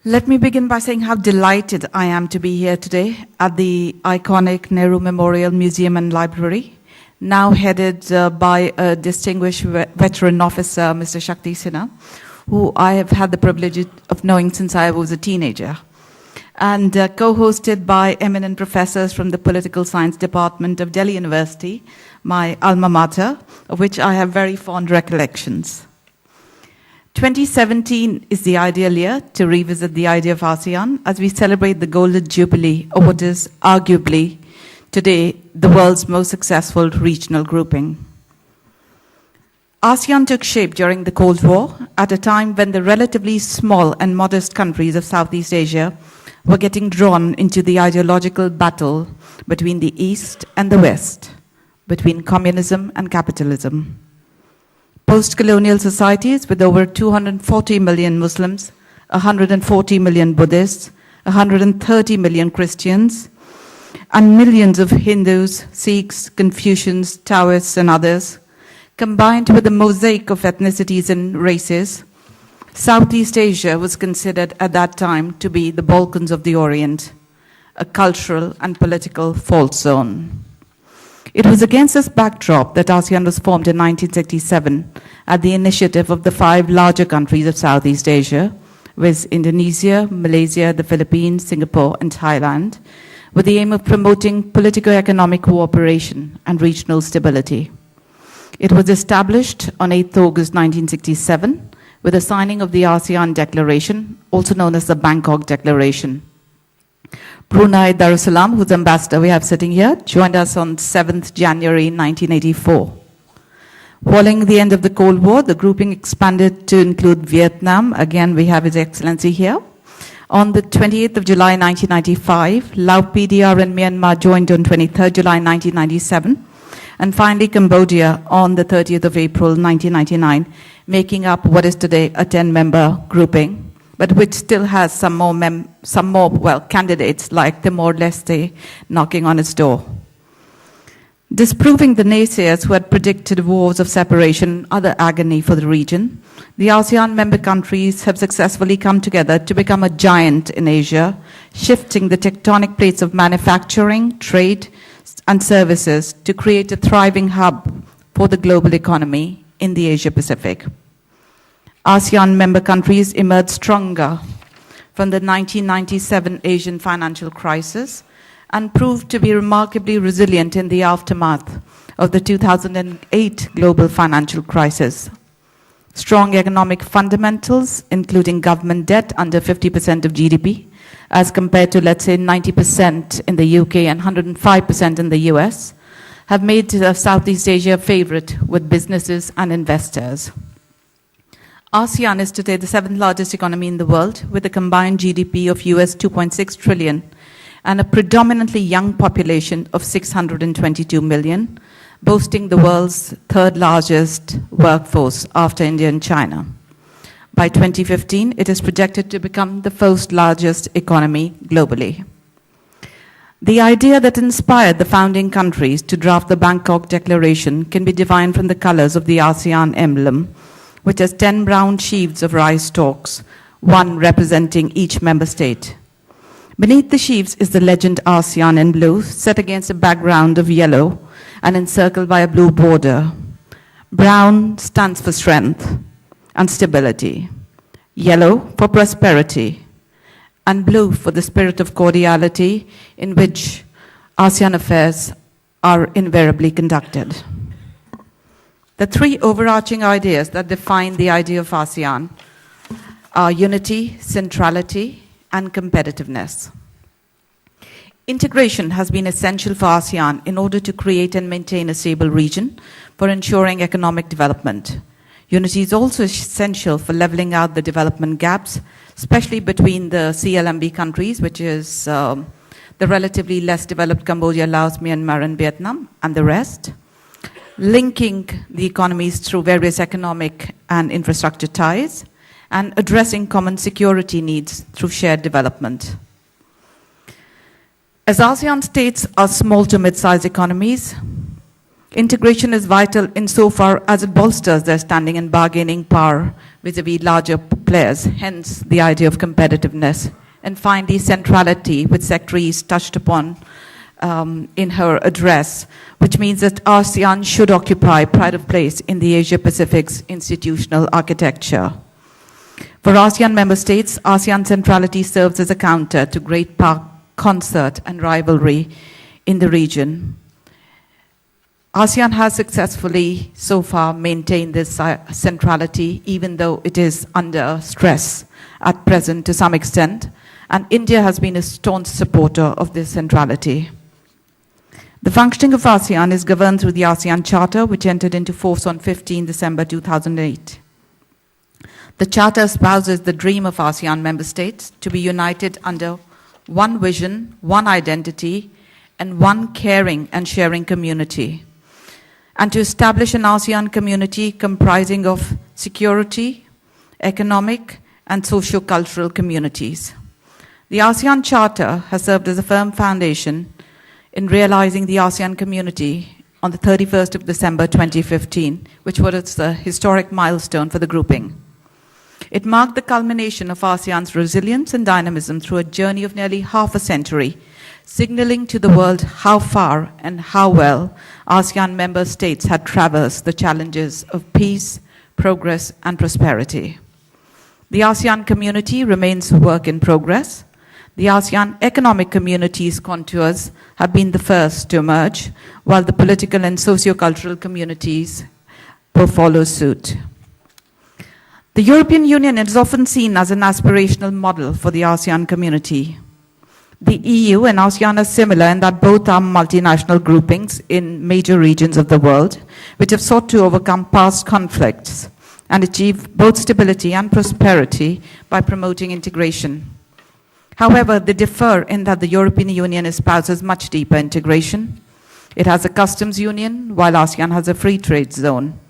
Let me begin by saying how delighted I am to be here today at the iconic Nehru Memorial Museum and Library, now headed by a distinguished veteran officer, Mr. Shakti Sinha, who I have had the privilege of knowing since I was a teenager, and co-hosted by eminent professors from the Political Science Department of Delhi University, my alma mater, of which I have very fond recollections. 2017 is the ideal year to revisit the idea of ASEAN as we celebrate the golden jubilee of what is arguably today the world's most successful regional grouping. ASEAN took shape during the Cold War at a time when the relatively small and modest countries of Southeast Asia were getting drawn into the ideological battle between the East and the West, between communism and capitalism. Post-colonial societies with over 240 million Muslims, 140 million Buddhists, 130 million Christians, and millions of Hindus, Sikhs, Confucians, Taoists, and others, combined with a mosaic of ethnicities and races, Southeast Asia was considered at that time to be the Balkans of the Orient, a cultural and political fault zone. It was against this backdrop that ASEAN was formed in 1967 at the initiative of the 5 larger countries of Southeast Asia, with Indonesia, Malaysia, the Philippines, Singapore, and Thailand, with the aim of promoting politico-economic cooperation and regional stability. It was established on 8th August 1967 with the signing of the ASEAN Declaration, also known as the Bangkok Declaration. Brunei Darussalam, whose ambassador we have sitting here, joined us on 7th January 1984. Following the end of the Cold War, the grouping expanded to include Vietnam. Again, we have His Excellency here. On the 28th of July 1995, Laos, PDR, and Myanmar joined on 23rd July 1997. And finally, Cambodia on the 30th of April 1999, making up what is today a 10-member grouping, but which still has some more candidates like Timor-Leste knocking on its door. Disproving the naysayers who had predicted wars of separation and other agony for the region, the ASEAN member countries have successfully come together to become a giant in Asia, shifting the tectonic plates of manufacturing, trade, and services to create a thriving hub for the global economy in the Asia-Pacific. ASEAN member countries emerged stronger from the 1997 Asian financial crisis and proved to be remarkably resilient in the aftermath of the 2008 global financial crisis. Strong economic fundamentals, including government debt under 50% of GDP, as compared to, let's say, 90% in the UK and 105% in the US, have made Southeast Asia a favorite with businesses and investors. ASEAN is today the 7th largest economy in the world, with a combined GDP of US 2.6 trillion and a predominantly young population of 622 million, boasting the world's 3rd largest workforce after India and China. By 2015, it is projected to become the 1st largest economy globally. The idea that inspired the founding countries to draft the Bangkok Declaration can be divined from the colors of the ASEAN emblem, which has 10 brown sheaves of rice stalks, one representing each member state. Beneath the sheaves is the legend ASEAN in blue, set against a background of yellow and encircled by a blue border. Brown stands for strength and stability, yellow for prosperity, and blue for the spirit of cordiality in which ASEAN affairs are invariably conducted. The three overarching ideas that define the idea of ASEAN are unity, centrality, and competitiveness. Integration has been essential for ASEAN in order to create and maintain a stable region for ensuring economic development. Unity is also essential for leveling out the development gaps, especially between the CLMV countries, which is the relatively less developed Cambodia, Laos, Myanmar, and Vietnam, and the rest, linking the economies through various economic and infrastructure ties, and addressing common security needs through shared development. As ASEAN states are small to mid-sized economies, integration is vital insofar as it bolsters their standing and bargaining power vis-à-vis larger players, hence the idea of competitiveness. And finally, centrality, which Secretary touched upon in her address, which means that ASEAN should occupy pride of place in the Asia-Pacific's institutional architecture. For ASEAN member states, ASEAN centrality serves as a counter to great power, concert, and rivalry in the region. ASEAN has successfully so far maintained this centrality, even though it is under stress at present to some extent, and India has been a staunch supporter of this centrality. The functioning of ASEAN is governed through the ASEAN Charter, which entered into force on 15 December 2008. The Charter espouses the dream of ASEAN member states to be united under one vision, one identity, and one caring and sharing community, and to establish an ASEAN community comprising of security, economic, and socio-cultural communities. The ASEAN Charter has served as a firm foundation in realizing the ASEAN community on the 31st of December 2015, which was a historic milestone for the grouping. It marked the culmination of ASEAN's resilience and dynamism through a journey of nearly half a century, signaling to the world how far and how well ASEAN member states had traversed the challenges of peace, progress, and prosperity. The ASEAN community remains a work in progress. The ASEAN economic community's contours have been the first to emerge, while the political and socio-cultural communities will follow suit. The European Union is often seen as an aspirational model for the ASEAN community. The EU and ASEAN are similar in that both are multinational groupings in major regions of the world, which have sought to overcome past conflicts and achieve both stability and prosperity by promoting integration. However, they differ in that the European Union espouses much deeper integration. It has a customs union, while ASEAN has a free trade zone.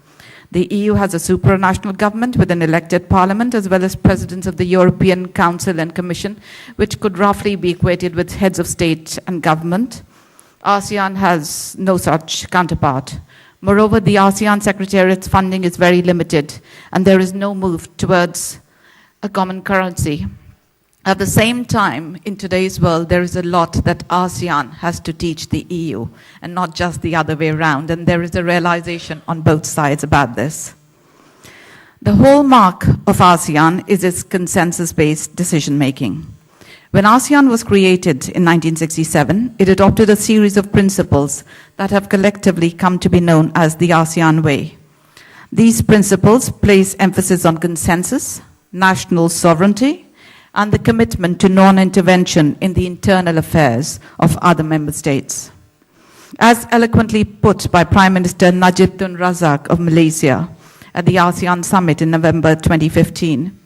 The EU has a supranational government with an elected parliament, as well as presidents of the European Council and Commission, which could roughly be equated with heads of state and government. ASEAN has no such counterpart. Moreover, the ASEAN Secretariat's funding is very limited, and there is no move towards a common currency. At the same time, in today's world, there is a lot that ASEAN has to teach the EU, and not just the other way around, and there is a realization on both sides about this. The hallmark of ASEAN is its consensus-based decision-making. When ASEAN was created in 1967, it adopted a series of principles that have collectively come to be known as the ASEAN Way. These principles place emphasis on consensus, national sovereignty, and the commitment to non-intervention in the internal affairs of other member states. As eloquently put by Prime Minister Najib Tun Razak of Malaysia at the ASEAN Summit in November 2015,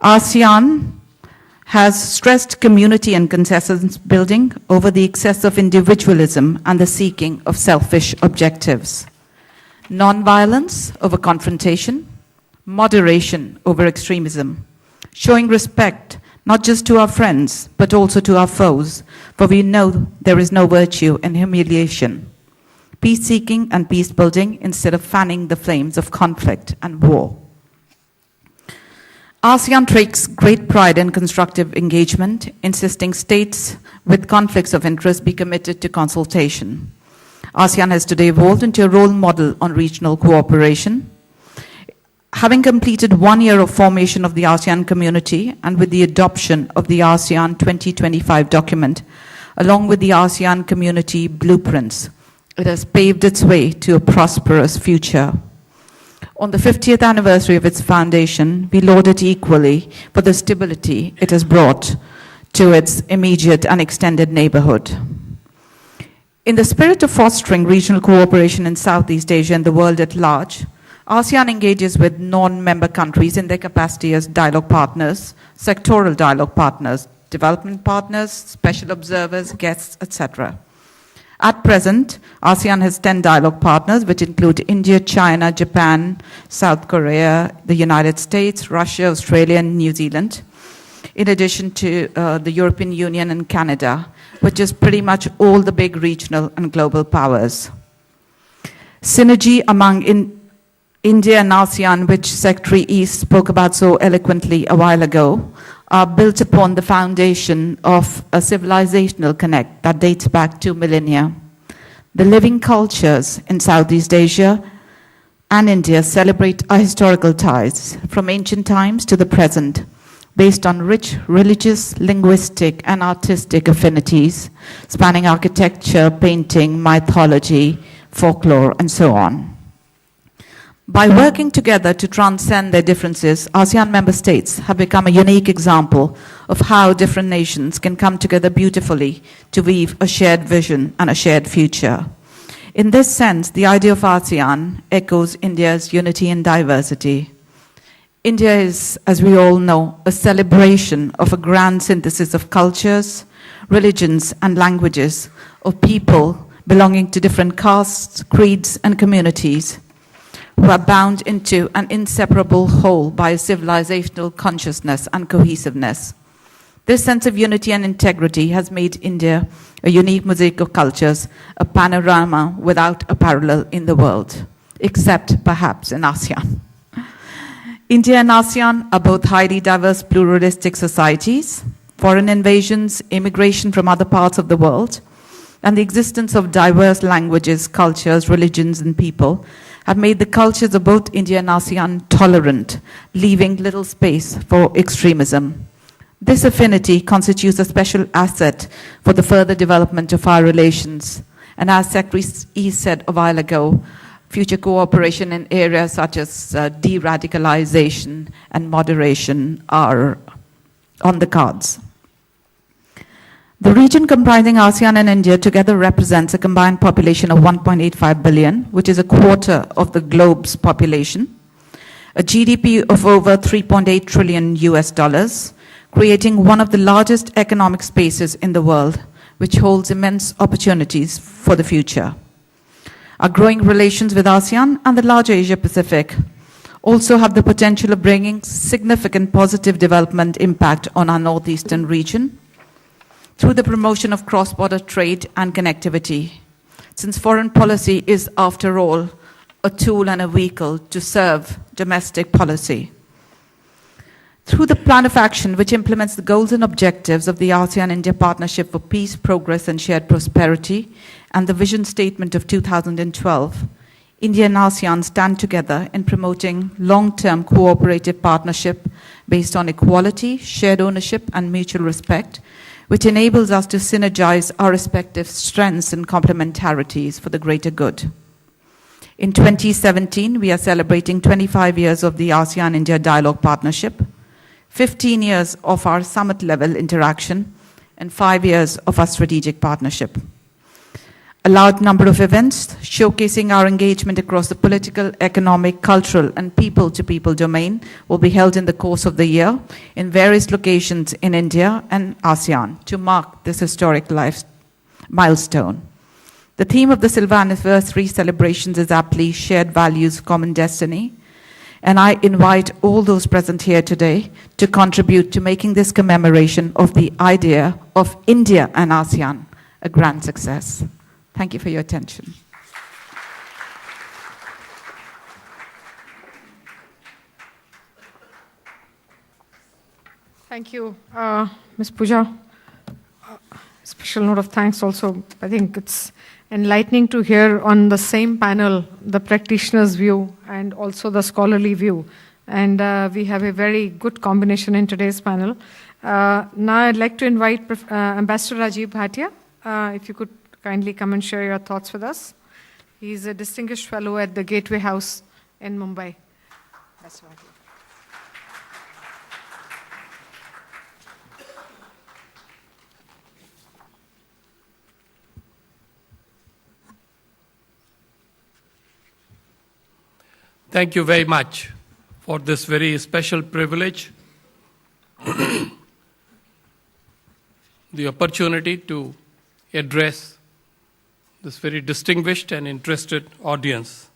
ASEAN has stressed community and consensus building over the excess of individualism and the seeking of selfish objectives, non-violence over confrontation, moderation over extremism, showing respect not just to our friends, but also to our foes, for we know there is no virtue in humiliation. Peace-seeking and peace-building instead of fanning the flames of conflict and war. ASEAN takes great pride in constructive engagement, insisting states with conflicts of interest be committed to consultation. ASEAN has today evolved into a role model on regional cooperation. Having completed 1 year of formation of the ASEAN community and with the adoption of the ASEAN 2025 document, along with the ASEAN community blueprints, It has paved its way to a prosperous future. On the 50th anniversary of its foundation, we laud it equally for the stability it has brought to its immediate and extended neighborhood. In the spirit of fostering regional cooperation in Southeast Asia and the world at large, ASEAN engages with non-member countries in their capacity as dialogue partners, sectoral dialogue partners, development partners, special observers, guests, etc. At present, ASEAN has 10 dialogue partners, which include India, China, Japan, South Korea, the United States, Russia, Australia, and New Zealand, in addition to the European Union and Canada, which is pretty much all the big regional and global powers. Synergy among India and ASEAN, which Secretary East spoke about so eloquently a while ago, are built upon the foundation of a civilizational connect that dates back 2 millennia. The living cultures in Southeast Asia and India celebrate our historical ties from ancient times to the present, based on rich religious, linguistic, and artistic affinities, spanning architecture, painting, mythology, folklore, and so on. By working together to transcend their differences, ASEAN member states have become a unique example of how different nations can come together beautifully to weave a shared vision and a shared future. In this sense, the idea of ASEAN echoes India's unity and diversity. India is, as we all know, a celebration of a grand synthesis of cultures, religions, and languages of people belonging to different castes, creeds, and communities, who are bound into an inseparable whole by a civilizational consciousness and cohesiveness. This sense of unity and integrity has made India a unique mosaic of cultures, a panorama without a parallel in the world, except perhaps in ASEAN. India and ASEAN are both highly diverse pluralistic societies. Foreign invasions, immigration from other parts of the world, and the existence of diverse languages, cultures, religions, and people have made the cultures of both India and ASEAN tolerant, leaving little space for extremism. This affinity constitutes a special asset for the further development of our relations. And as Secretary East said a while ago, future cooperation in areas such as de-radicalization and moderation are on the cards. The region comprising ASEAN and India together represents a combined population of 1.85 billion, which is a quarter of the globe's population, a GDP of over 3.8 trillion US dollars, creating one of the largest economic spaces in the world, which holds immense opportunities for the future. Our growing relations with ASEAN and the larger Asia Pacific also have the potential of bringing significant positive development impact on our northeastern region, through the promotion of cross-border trade and connectivity, since foreign policy is, after all, a tool and a vehicle to serve domestic policy. Through the plan of action which implements the goals and objectives of the ASEAN-India Partnership for Peace, Progress and Shared Prosperity and the Vision Statement of 2012, India and ASEAN stand together in promoting long-term cooperative partnership based on equality, shared ownership and mutual respect, which enables us to synergize our respective strengths and complementarities for the greater good. In 2017, we are celebrating 25 years of the ASEAN-India Dialogue Partnership, 15 years of our summit-level interaction, and 5 years of our strategic partnership. A large number of events showcasing our engagement across the political, economic, cultural, and people-to-people domain will be held in the course of the year in various locations in India and ASEAN to mark this historic milestone. The theme of the Silver Anniversary celebrations is aptly Shared Values, Common Destiny, and I invite all those present here today to contribute to making this commemoration of the idea of India and ASEAN a grand success. Thank you for your attention. Thank you, Ms.Pooja. Special note of thanks also. I think it's enlightening to hear on the same panel the practitioner's view and also the scholarly view. And we have a very good combination in today's panel. Now I'd like to invite Ambassador Rajiv Bhatia, if you could kindly come and share your thoughts with us. He's a distinguished fellow at the Gateway House in Mumbai. That's right. Thank you very much for this very special privilege, the opportunity to address this very distinguished and interested audience.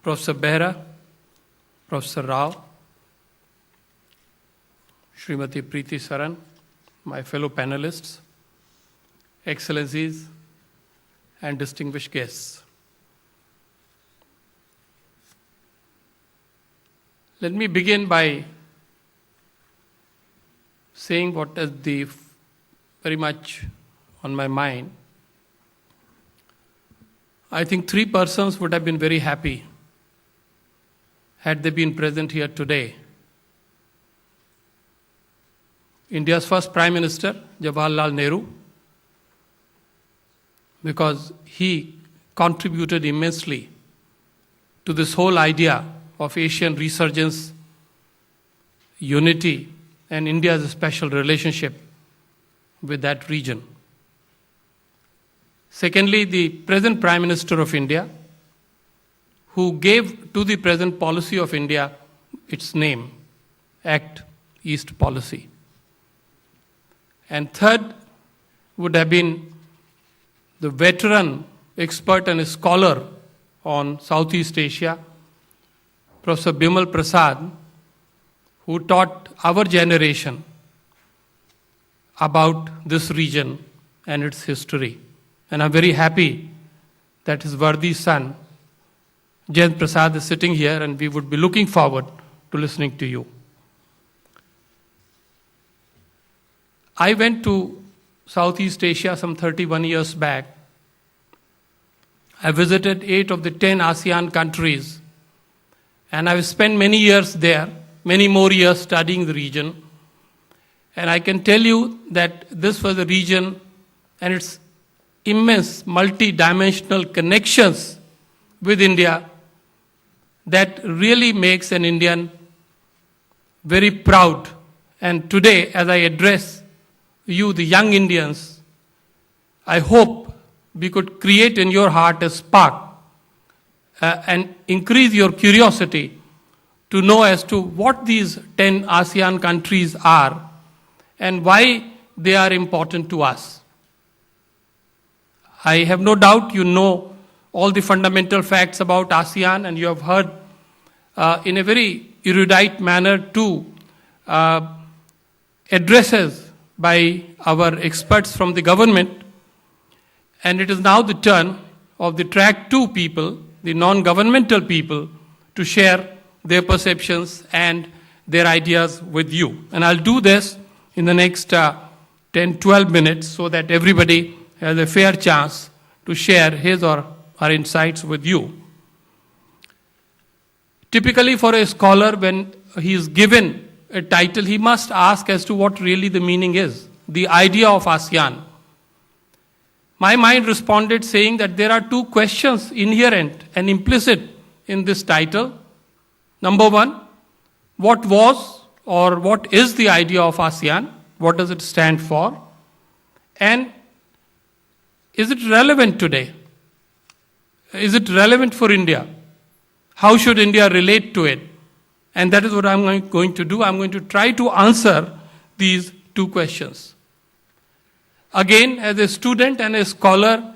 Professor Behra, Professor Rao, Ms.Preeti Saran, my fellow panelists, excellencies, and distinguished guests. Let me begin by saying what is very much on my mind. I think 3 persons would have been very happy had they been present here today. India's first Prime Minister, Jawaharlal Nehru, because he contributed immensely to this whole idea of Asian resurgence, unity, and India's special relationship with that region. Secondly, the present Prime Minister of India, who gave to the present policy of India its name, Act East Policy. And third would have been the veteran expert and scholar on Southeast Asia, Professor Bimal Prasad, who taught our generation about this region and its history. And I'm very happy that his worthy son, Jayant Prasad, is sitting here, and we would be looking forward to listening to you. I went to Southeast Asia some 31 years back. I visited 8 of the 10 ASEAN countries, and I've spent many years there, many more years studying the region. And I can tell you that this was a region and its immense multi-dimensional connections with India that really makes an Indian very proud. And today, as I address you, the young Indians, I hope we could create in your heart a spark and increase your curiosity to know as to what these 10 ASEAN countries are and why they are important to us. I have no doubt you know all the fundamental facts about ASEAN, and you have heard in a very erudite manner too addresses by our experts from the government. And it is now the turn of the track 2 people, the non-governmental people, to share their perceptions and their ideas with you. And I'll do this in the next 10-12 minutes so that everybody has a fair chance to share his or her insights with you. Typically for a scholar, when he is given a title, he must ask as to what really the meaning is, the idea of ASEAN. My mind responded saying that there are 2 questions inherent and implicit in this title. Number 1, what was or what is the idea of ASEAN? What does it stand for? And is it relevant today? Is it relevant for India? How should India relate to it? And that is what I'm going to do. I'm going to try to answer these 2 questions. Again, as a student and a scholar,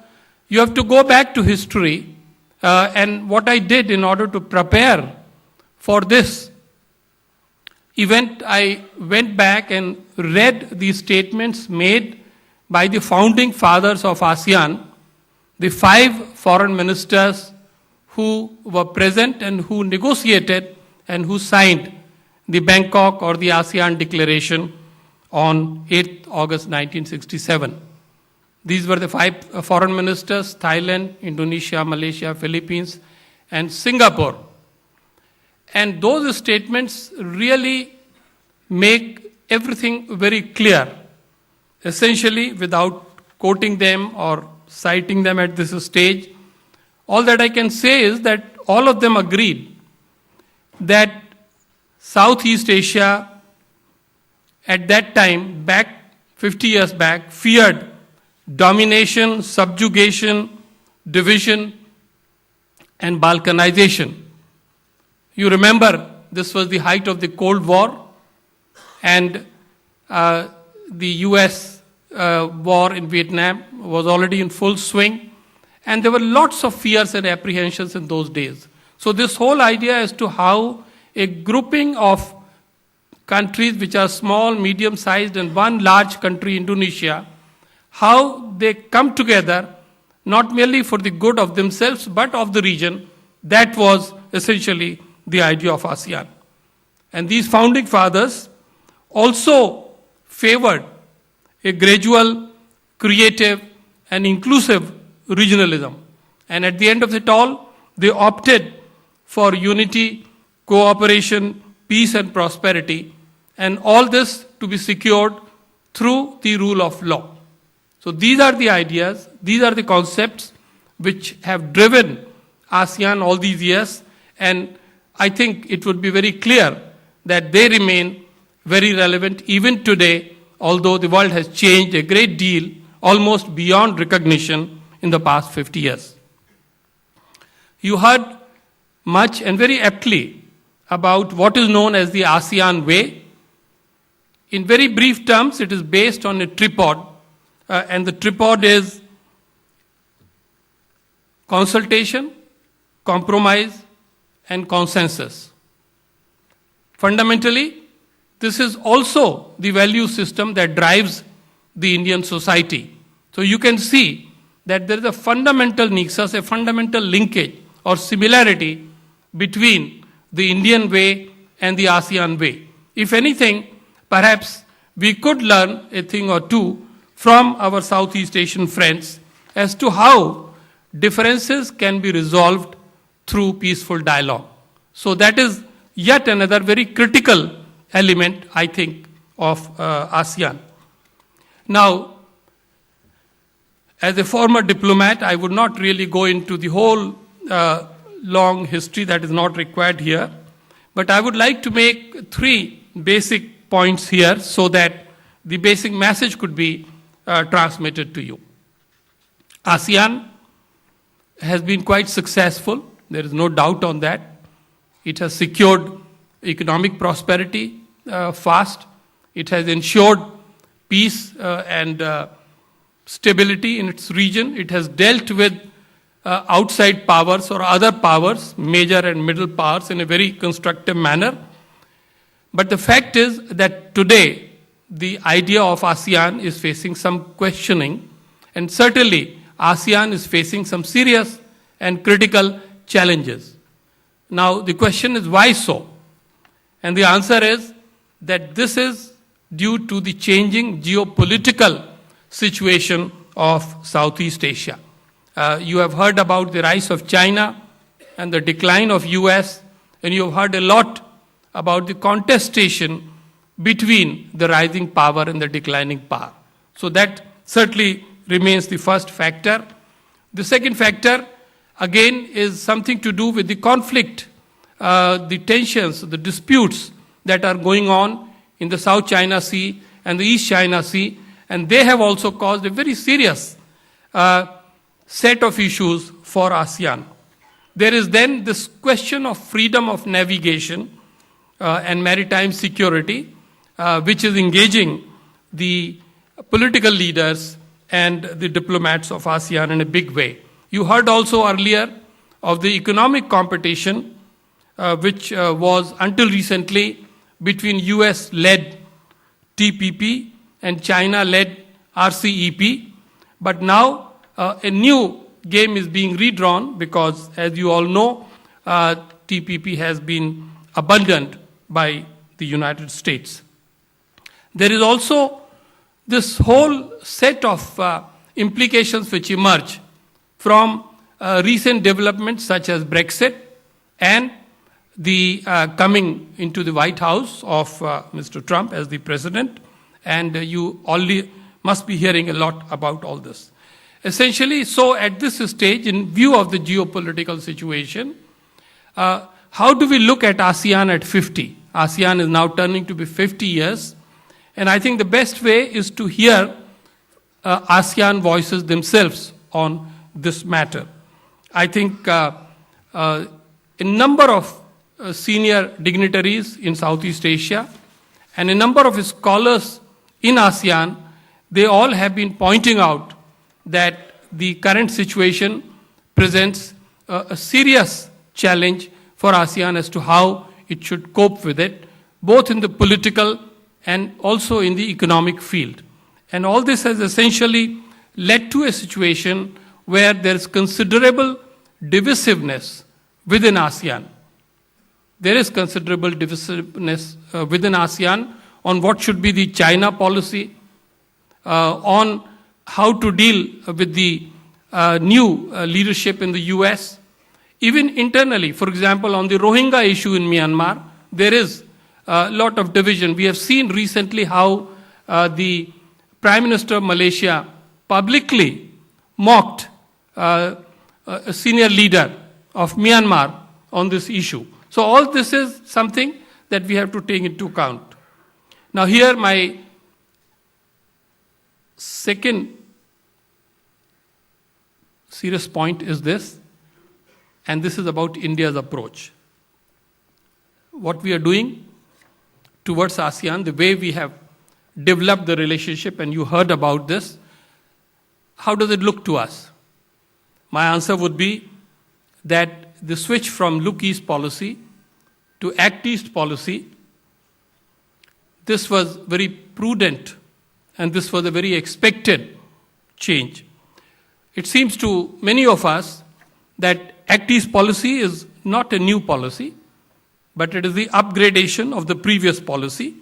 you have to go back to history. And what I did in order to prepare for this event, I went back and read the statements made by the founding fathers of ASEAN, the 5 foreign ministers who were present and who negotiated and who signed the Bangkok or the ASEAN Declaration on 8th August 1967. These were the 5 foreign ministers: Thailand, Indonesia, Malaysia, Philippines, and Singapore. And those statements really make everything very clear. Essentially, without quoting them or citing them at this stage. All that I can say is that all of them agreed that Southeast Asia at that time, back 50 years back, feared domination, subjugation, division, and balkanization. You remember this was the height of the Cold War, and the US war in Vietnam was already in full swing, and there were lots of fears and apprehensions in those days. So this whole idea as to how a grouping of countries which are small, medium-sized, and one large country, Indonesia, how they come together, not merely for the good of themselves, but of the region, that was essentially the idea of ASEAN. And these founding fathers also favored a gradual, creative, and inclusive regionalism. And at the end of it all, they opted for unity, cooperation, peace, and prosperity, and all this to be secured through the rule of law. So these are the ideas, these are the concepts which have driven ASEAN all these years, and I think it would be very clear that they remain very relevant even today, although the world has changed a great deal, almost beyond recognition in the past 50 years. You heard much and very aptly about what is known as the ASEAN Way. In very brief terms, it is based on a tripod, and the tripod is consultation, compromise, and consensus. Fundamentally, this is also the value system that drives the Indian society. So you can see that there is a fundamental nexus, a fundamental linkage or similarity between the Indian way and the ASEAN way. If anything, perhaps we could learn a thing or two from our Southeast Asian friends as to how differences can be resolved through peaceful dialogue. So that is yet another very critical element, I think, of ASEAN. Now, as a former diplomat, I would not really go into the whole long history that is not required here, but I would like to make three basic points here so that the basic message could be transmitted to you. ASEAN has been quite successful, there is no doubt on that. It has secured economic prosperity fast. It has ensured peace and stability in its region. It has dealt with outside powers or other powers, major and middle powers, in a very constructive manner. But the fact is that today the idea of ASEAN is facing some questioning, and certainly ASEAN is facing some serious and critical challenges. Now the question is, why so? And the answer is that this is due to the changing geopolitical situation of Southeast Asia. You have heard about the rise of China and the decline of US, and you have heard a lot about the contestation between the rising power and the declining power. So that certainly remains the first factor. The second factor, again, is something to do with the conflict, the tensions, the disputes that are going on in the South China Sea and the East China Sea, and they have also caused a very serious set of issues for ASEAN. There is then this question of freedom of navigation and maritime security, which is engaging the political leaders and the diplomats of ASEAN in a big way. You heard also earlier of the economic competition, which was until recently between US-led TPP and China-led RCEP. But now a new game is being redrawn because, as you all know, TPP has been abandoned by the United States. There is also this whole set of implications which emerge from recent developments such as Brexit and the coming into the White House of Mr. Trump as the president, and you already must be hearing a lot about all this. essentially, so at this stage, in view of the geopolitical situation, how do we look at ASEAN at 50? ASEAN is now turning to be 50 years. And I think the best way is to hear ASEAN voices themselves on this matter. I think a number of senior dignitaries in Southeast Asia and a number of scholars in ASEAN, they all have been pointing out that the current situation presents a serious challenge for ASEAN as to how it should cope with it, both in the political and also in the economic field. And all this has essentially led to a situation where there is considerable divisiveness within ASEAN. There is considerable divisiveness within ASEAN on what should be the China policy, on how to deal with the new leadership in the US. Even internally, for example, on the Rohingya issue in Myanmar, there is a lot of division. We have seen recently how the Prime Minister of Malaysia publicly mocked a senior leader of Myanmar on this issue. So all this is something that we have to take into account. Now here my second serious point is this, and this is about India's approach. What we are doing towards ASEAN, the way we have developed the relationship, and you heard about this, how does it look to us? My answer would be that the switch from look east policy to act east policy, this was very prudent and this was a very expected change. It seems to many of us that act east policy is not a new policy, but it is the upgradation of the previous policy.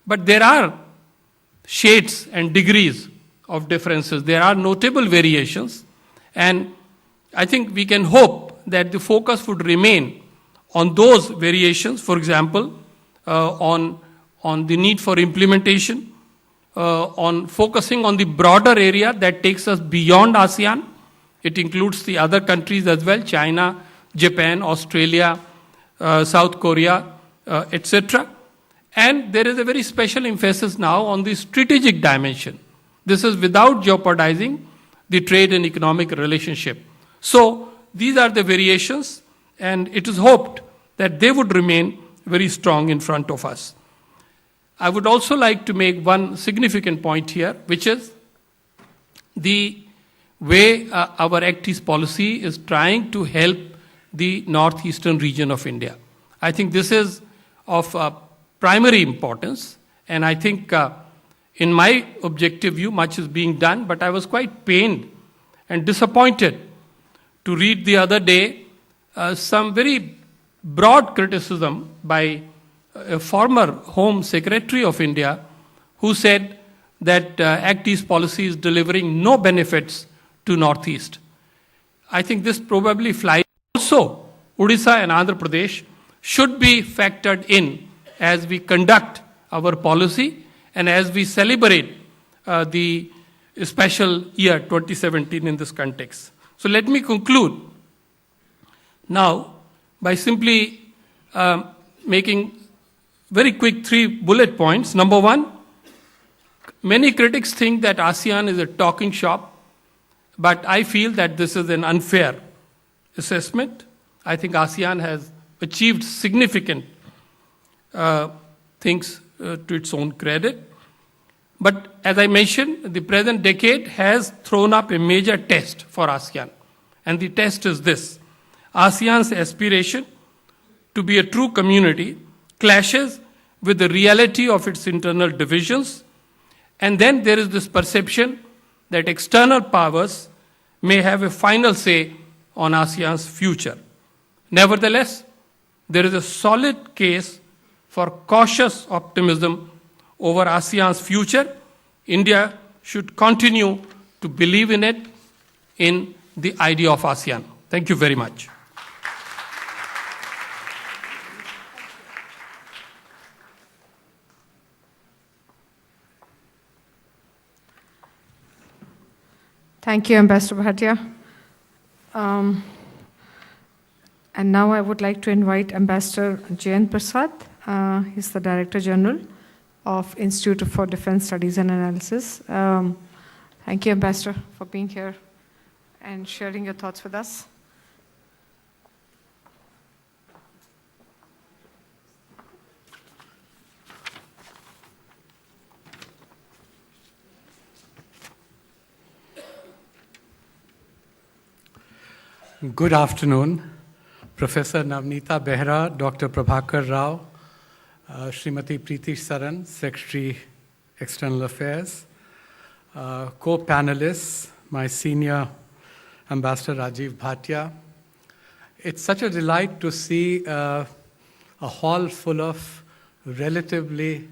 But there are shades and degrees of differences. There are notable variations, and I think we can hope that the focus would remain on those variations, for example, on the need for implementation, on focusing on the broader area that takes us beyond ASEAN. It includes the other countries as well, China, Japan, Australia, South Korea, etc. And there is a very special emphasis now on the strategic dimension. This is without jeopardizing the trade and economic relationship. So these are the variations, and it is hoped that they would remain very strong in front of us. I would also like to make one significant point here, which is the way our Act East policy is trying to help the northeastern region of India. I think this is of primary importance, and I think in my objective view, much is being done, but I was quite pained and disappointed to read the other day some very broad criticism by a former Home Secretary of India who said that Act East policy is delivering no benefits to Northeast. I think this probably flies. Also, Odisha and Andhra Pradesh should be factored in as we conduct our policy and as we celebrate the special year 2017 in this context. So let me conclude now by simply making very quick 3 bullet points. Number 1, many critics think that ASEAN is a talking shop, but I feel that this is an unfair assessment. I think ASEAN has achieved significant things to its own credit. But as I mentioned, the present decade has thrown up a major test for ASEAN. And the test is this: ASEAN's aspiration to be a true community clashes with the reality of its internal divisions. And then there is this perception that external powers may have a final say on ASEAN's future. Nevertheless, there is a solid case for cautious optimism over ASEAN's future. India should continue to believe in it, in the idea of ASEAN. Thank you very much. Thank you, Ambassador Bhatia. And now I would like to invite Ambassador Jayant Prasad. He's the Director General of Institute for Defense Studies and Analysis. Thank you, Ambassador, for being here and sharing your thoughts with us. Good afternoon, Professor Navneeta Behra, Dr. Prabhakar Rao, Srimati Preeti Saran, Secretary, External Affairs, co-panelists, my senior Ambassador Rajiv Bhatia. It's such a delight to see a hall full of relatively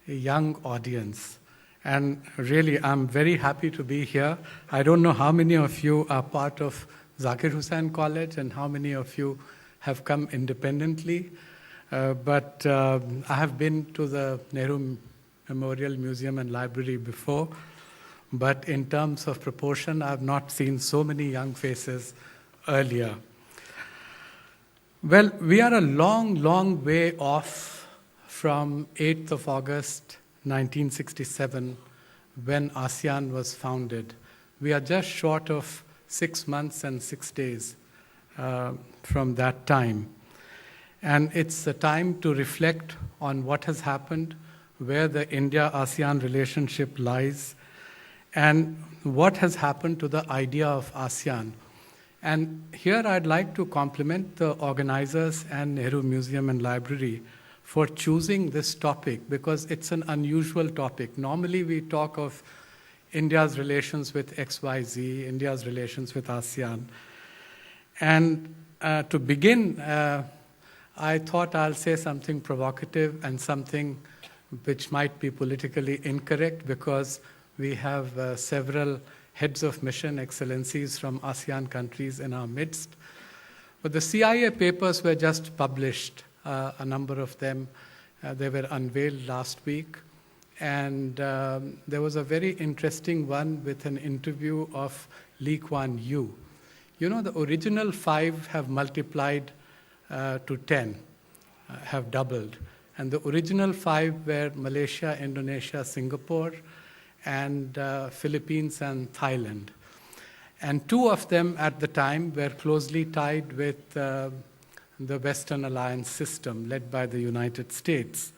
young audience. And really, I'm very happy to be here. I don't know how many of you are part of Zakir Hussain College and how many of you have come independently. But I have been to the Nehru Memorial Museum and Library before. But in terms of proportion, I have not seen so many young faces earlier. Well, we are a long, long way off from 8th of August 1967 when ASEAN was founded. We are just short of 6 months and 6 days from that time. And it's a time to reflect on what has happened, where the India-ASEAN relationship lies, and what has happened to the idea of ASEAN. And here I'd like to compliment the organizers and Nehru Museum and Library for choosing this topic, because it's an unusual topic. Normally we talk of India's relations with XYZ, India's relations with ASEAN. And to begin, I thought I'll say something provocative and something which might be politically incorrect, because we have several heads of mission excellencies from ASEAN countries in our midst. But the CIA papers were just published, a number of them. They were unveiled last week. And there was a very interesting one with an interview of Lee Kuan Yew. You know, the original 5 have multiplied to 10, have doubled. And the original 5 were Malaysia, Indonesia, Singapore, and Philippines and Thailand. And 2 of them at the time were closely tied with the Western Alliance system led by the United States.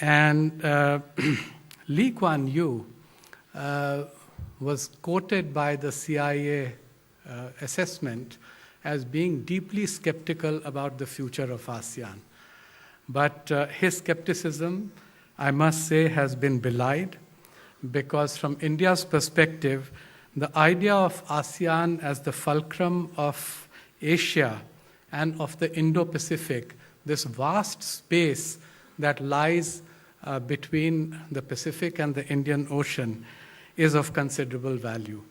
And Lee Kuan Yew was quoted by the CIA assessment as being deeply skeptical about the future of ASEAN. But his skepticism, I must say, has been belied, because from India's perspective, the idea of ASEAN as the fulcrum of Asia and of the Indo-Pacific, this vast space that lies between the Pacific and the Indian Ocean, is of considerable value.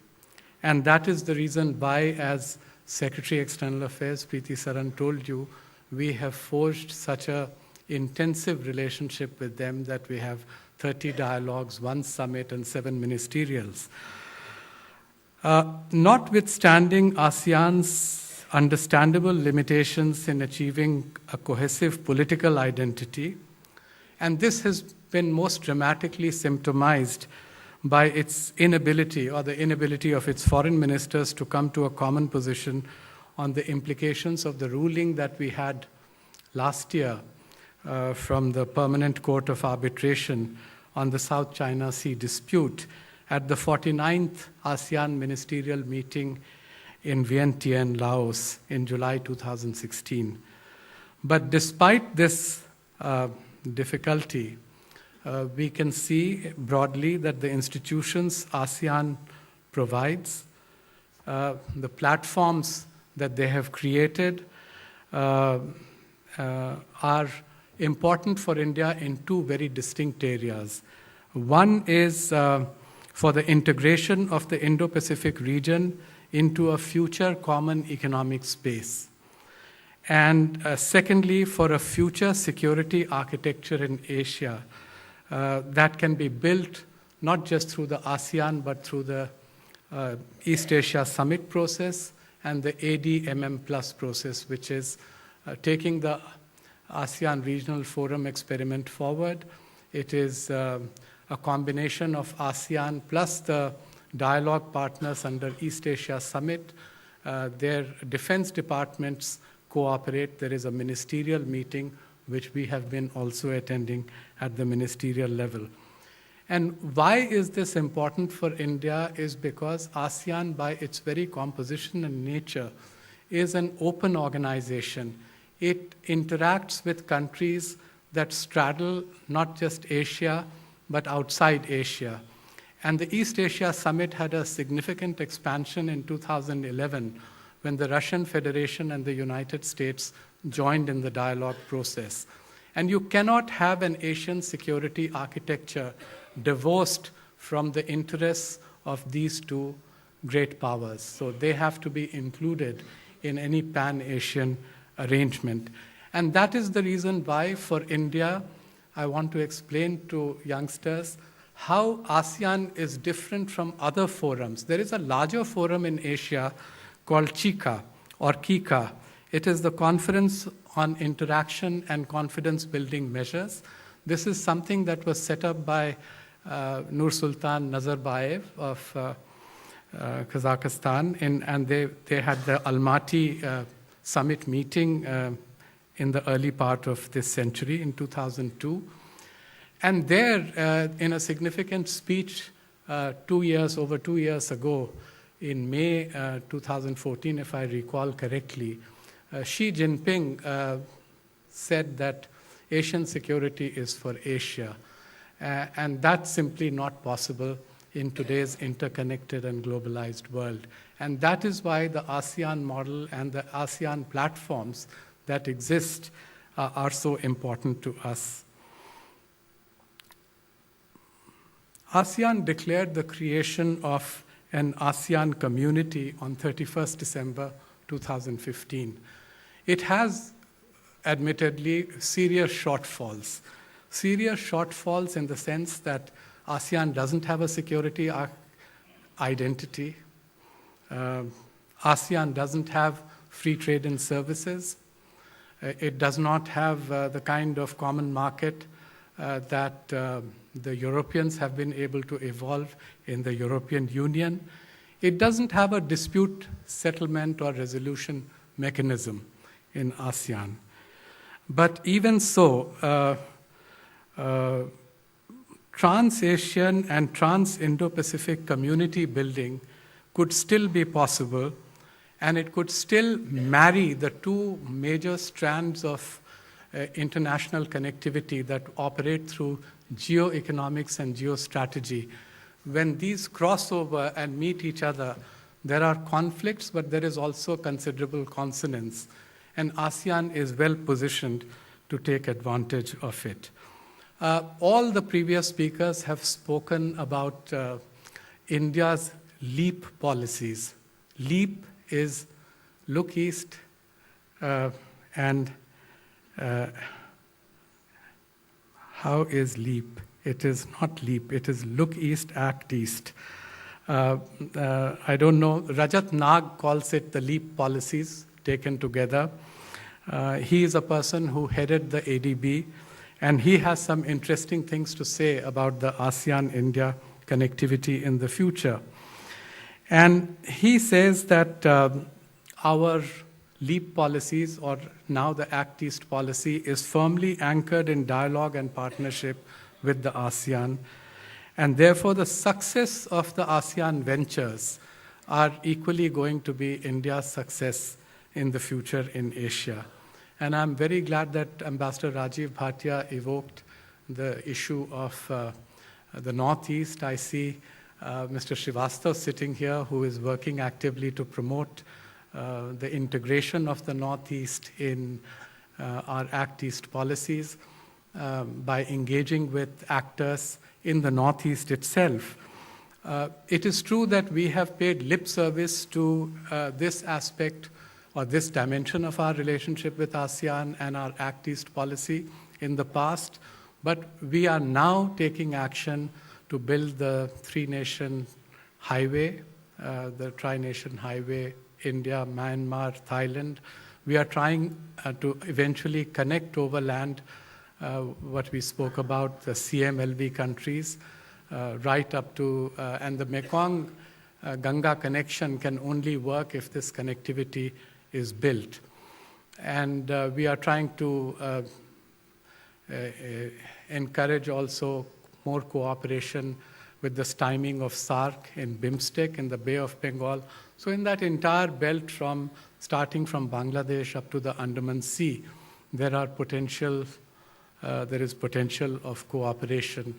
And that is the reason why, as Secretary External Affairs Preeti Saran told you, we have forged such an intensive relationship with them that we have 30 dialogues, 1 summit, and 7 ministerials. Notwithstanding ASEAN's understandable limitations in achieving a cohesive political identity, and this has been most dramatically symptomized by its inability, or the inability of its foreign ministers, to come to a common position on the implications of the ruling that we had last year from the Permanent Court of Arbitration on the South China Sea dispute at the 49th ASEAN ministerial meeting in Vientiane, Laos in July 2016. But despite this difficulty, we can see broadly that the institutions ASEAN provides, the platforms that they have created, are important for India in 2 very distinct areas. One is for the integration of the Indo-Pacific region into a future common economic space. And secondly, for a future security architecture in Asia that can be built not just through the ASEAN, but through the East Asia Summit process and the ADMM Plus process, which is taking the ASEAN Regional Forum experiment forward. It is a combination of ASEAN plus the dialogue partners under East Asia Summit. Their defense departments cooperate. There is a ministerial meeting which we have been also attending at the ministerial level. And why is this important for India is because ASEAN, by its very composition and nature, is an open organization. It interacts with countries that straddle not just Asia, but outside Asia. And the East Asia Summit had a significant expansion in 2011 when the Russian Federation and the United States joined in the dialogue process. And you cannot have an Asian security architecture divorced from the interests of these two great powers. So they have to be included in any pan-Asian arrangement. And that is the reason why, for India, I want to explain to youngsters how ASEAN is different from other forums. There is a larger forum in Asia called CICA or KICA. It is the Conference on Interaction and Confidence Building Measures. This is something that was set up by Nursultan Nazarbayev of Kazakhstan, and they had the Almaty summit meeting in the early part of this century in 2002. And there, in a significant speech over 2 years ago, in May 2014, if I recall correctly, Xi Jinping said that Asian security is for Asia. And that's simply not possible in today's interconnected and globalized world. And that is why the ASEAN model and the ASEAN platforms that exist are so important to us. ASEAN declared the creation of an ASEAN community on 31st December 2015. It has, admittedly, serious shortfalls. Serious shortfalls in the sense that ASEAN doesn't have a security identity. ASEAN doesn't have free trade in services. It does not have the kind of common market that the Europeans have been able to evolve in the European Union. It doesn't have a dispute settlement or resolution mechanism in ASEAN. But even so, trans-Asian and trans-Indo-Pacific community building could still be possible, and it could still marry the two major strands of international connectivity that operate through geoeconomics and geostrategy. When these cross over and meet each other, there are conflicts, but there is also considerable consonance. And ASEAN is well positioned to take advantage of it. All the previous speakers have spoken about India's LEAP policies. LEAP is look east and how is LEAP? It is not LEAP, it is look east, act east. I don't know, Rajat Nag calls it the LEAP policies taken together. He is a person who headed the ADB, and he has some interesting things to say about the ASEAN-India connectivity in the future. And he says that our LEAP policies, or now the Act East policy, is firmly anchored in dialogue and partnership with the ASEAN. And therefore, the success of the ASEAN ventures are equally going to be India's success in the future in Asia. And I'm very glad that Ambassador Rajiv Bhatia evoked the issue of the Northeast. I see Mr. Srivastav sitting here, who is working actively to promote the integration of the Northeast in our Act East policies by engaging with actors in the Northeast itself. It is true that we have paid lip service to this aspect or this dimension of our relationship with ASEAN and our Act East policy in the past, but we are now taking action to build the three-nation highway the Tri-Nation Highway, India, Myanmar, Thailand. We are trying to eventually connect overland what we spoke about, the CMLV countries, right up to, and the Mekong Ganga connection can only work if this connectivity is built. And we are trying to encourage also more cooperation with the styming of SARC in BIMSTEC in the Bay of Bengal. So in that entire belt from starting from Bangladesh up to the Andaman Sea, there is potential of cooperation.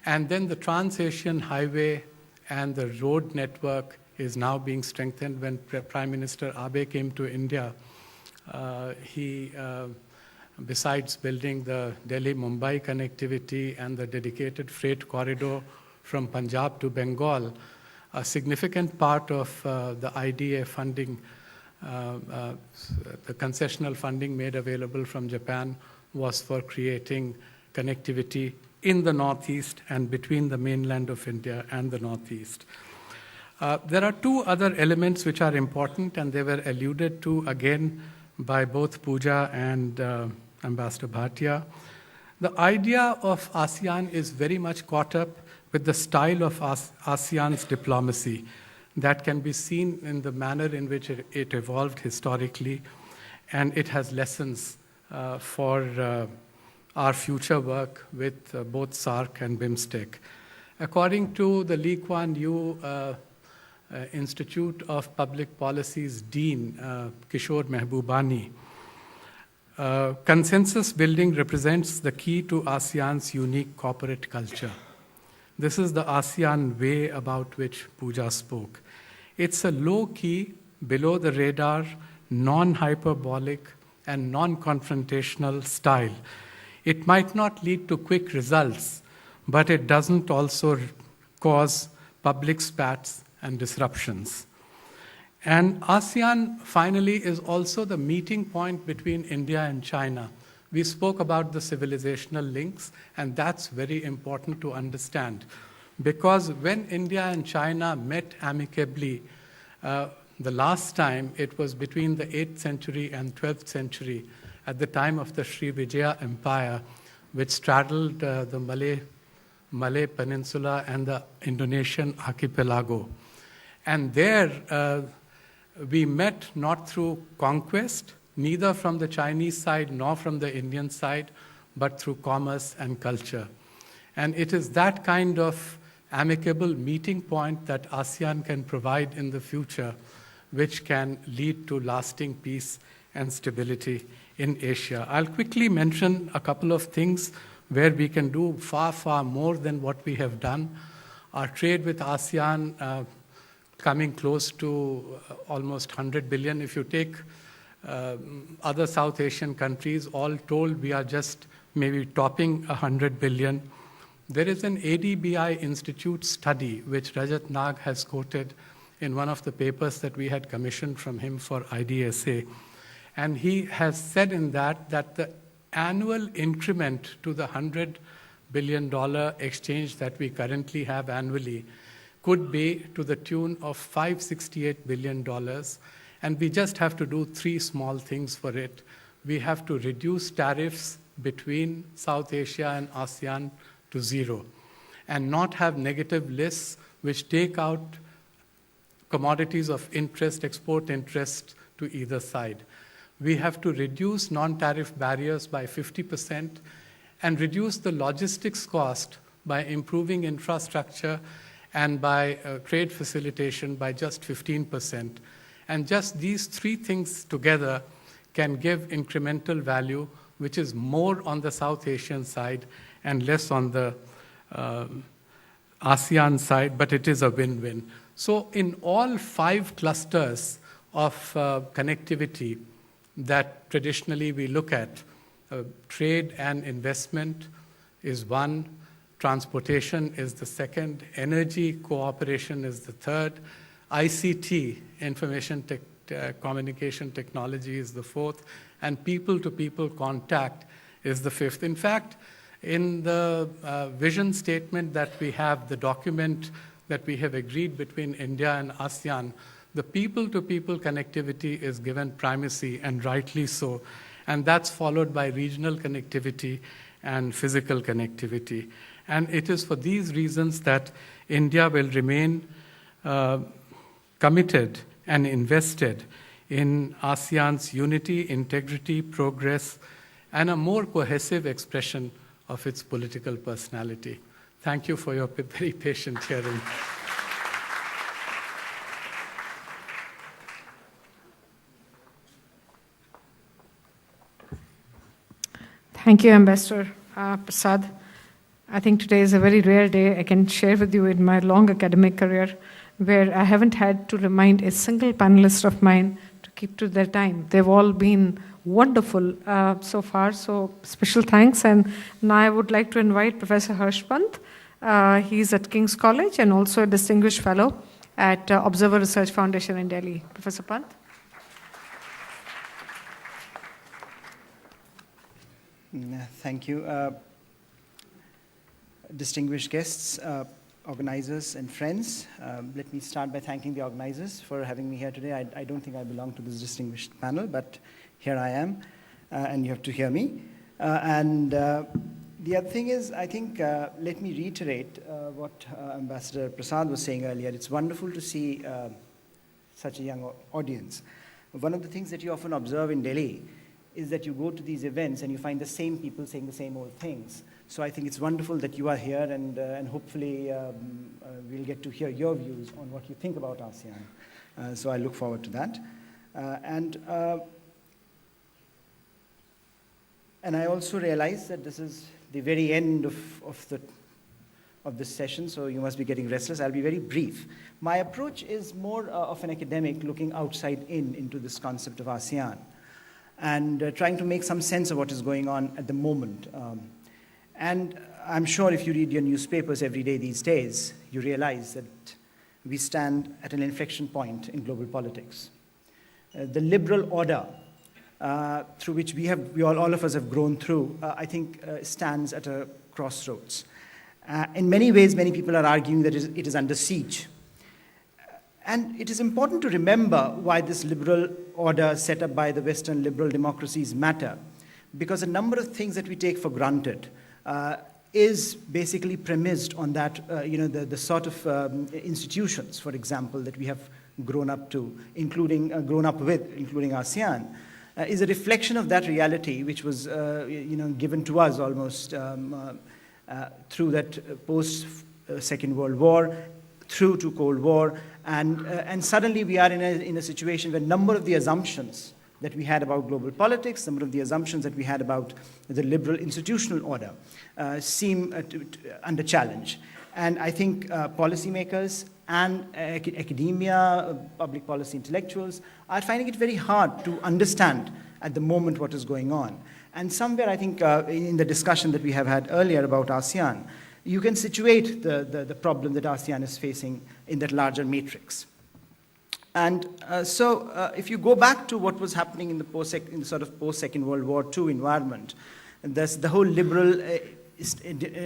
And then the Trans-Asian Highway and the road network is now being strengthened. When Prime Minister Abe came to India, he, besides building the Delhi-Mumbai connectivity and the dedicated freight corridor from Punjab to Bengal, a significant part of the IDA funding, the concessional funding made available from Japan was for creating connectivity in the Northeast and between the mainland of India and the Northeast. There are two other elements which are important, and they were alluded to again by both Pooja and Ambassador Bhatia. The idea of ASEAN is very much caught up with the style of ASEAN's diplomacy that can be seen in the manner in which it evolved historically, and it has lessons for our future work with both SARC and BIMSTEC. According to the Lee Kuan Yew Institute of Public Policy's Dean, Kishore Mehbubani, consensus building represents the key to ASEAN's unique corporate culture. This is the ASEAN way about which Pooja spoke. It's a low-key, below-the-radar, non-hyperbolic, and non-confrontational style. It might not lead to quick results, but it doesn't also cause public spats and disruptions. And ASEAN, finally, is also the meeting point between India and China. We spoke about the civilizational links, and that's very important to understand. Because when India and China met amicably, the last time it was between the 8th century and 12th century, at the time of the Shri Empire, which straddled the Malay Peninsula and the Indonesian archipelago. And there we met not through conquest, neither from the Chinese side nor from the Indian side, but through commerce and culture. And it is that kind of amicable meeting point that ASEAN can provide in the future, which can lead to lasting peace and stability in Asia. I'll quickly mention a couple of things where we can do far, far more than what we have done. Our trade with ASEAN coming close to almost 100 billion. If you take other South Asian countries, all told, we are just maybe topping 100 billion. There is an ADBI Institute study, which Rajat Nag has quoted in one of the papers that we had commissioned from him for IDSA. And he has said in that the annual increment to the $100 billion exchange that we currently have annually could be to the tune of $568 billion. And we just have to do three small things for it. We have to reduce tariffs between South Asia and ASEAN to zero, and not have negative lists which take out commodities of interest, export interest to either side. We have to reduce non-tariff barriers by 50% and reduce the logistics cost by improving infrastructure and by trade facilitation by just 15%. And just these three things together can give incremental value, which is more on the South Asian side and less on the ASEAN side, but it is a win-win. So in all 5 clusters of connectivity that traditionally we look at, trade and investment is one, transportation is the second, energy cooperation is the third, ICT, information communication technology, is the fourth, and people-to-people contact is the fifth. In fact, in the vision statement that we have, the document that we have agreed between India and ASEAN, the people-to-people connectivity is given primacy, and rightly so. And that's followed by regional connectivity and physical connectivity. And it is for these reasons that India will remain committed and invested in ASEAN's unity, integrity, progress, and a more cohesive expression of its political personality. Thank you for your very patient hearing. Thank you, Ambassador Prasad. I think today is a very rare day I can share with you in my long academic career where I haven't had to remind a single panelist of mine to keep to their time. They've all been wonderful so far, so special thanks. And now I would like to invite Professor Harsh.Pant. He's at King's College and also a distinguished fellow at Observer Research Foundation in Delhi. Professor Pant. Thank you. Distinguished guests, organizers, and friends, let me start by thanking the organizers for having me here today. I don't think I belong to this distinguished panel, but here I am, and you have to hear me. The other thing is, I think, let me reiterate what Ambassador Prasad was saying earlier. It's wonderful to see such a young audience. One of the things that you often observe in Delhi is that you go to these events and you find the same people saying the same old things. So I think it's wonderful that you are here, and hopefully we'll get to hear your views on what you think about ASEAN. So I look forward to that. And I also realize that this is the very end of this session, so you must be getting restless. I'll be very brief. My approach is more of an academic looking outside into this concept of ASEAN, and trying to make some sense of what is going on at the moment. And I'm sure if you read your newspapers every day these days, you realize that we stand at an inflection point in global politics. The liberal order through which all of us have grown through, I think stands at a crossroads. In many ways, many people are arguing that it is under siege. And it is important to remember why this liberal order set up by the Western liberal democracies matter, because a number of things that we take for granted is basically premised on that, the sort of institutions, for example, that we have grown up to, including ASEAN, is a reflection of that reality, which was, given to us almost through that post-Second World War, through to Cold War, and suddenly we are in a situation where a number of the assumptions that we had about global politics, some of the assumptions that we had about the liberal institutional order seem under challenge. And I think policymakers and academia, public policy intellectuals are finding it very hard to understand at the moment what is going on. And somewhere, I think, in the discussion that we have had earlier about ASEAN, you can situate the problem that ASEAN is facing in that larger matrix. And so if you go back to what was happening in the sort of post-Second World War II environment, the whole liberal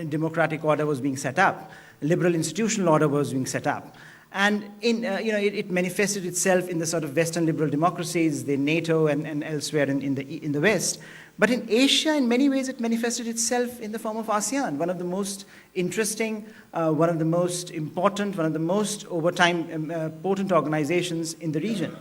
democratic order was being set up, liberal institutional order was being set up. And it manifested itself in the sort of Western liberal democracies, the NATO and elsewhere in the West. But in Asia, in many ways, it manifested itself in the form of ASEAN, one of the most interesting, one of the most important, one of the most, over time, potent organizations in the region.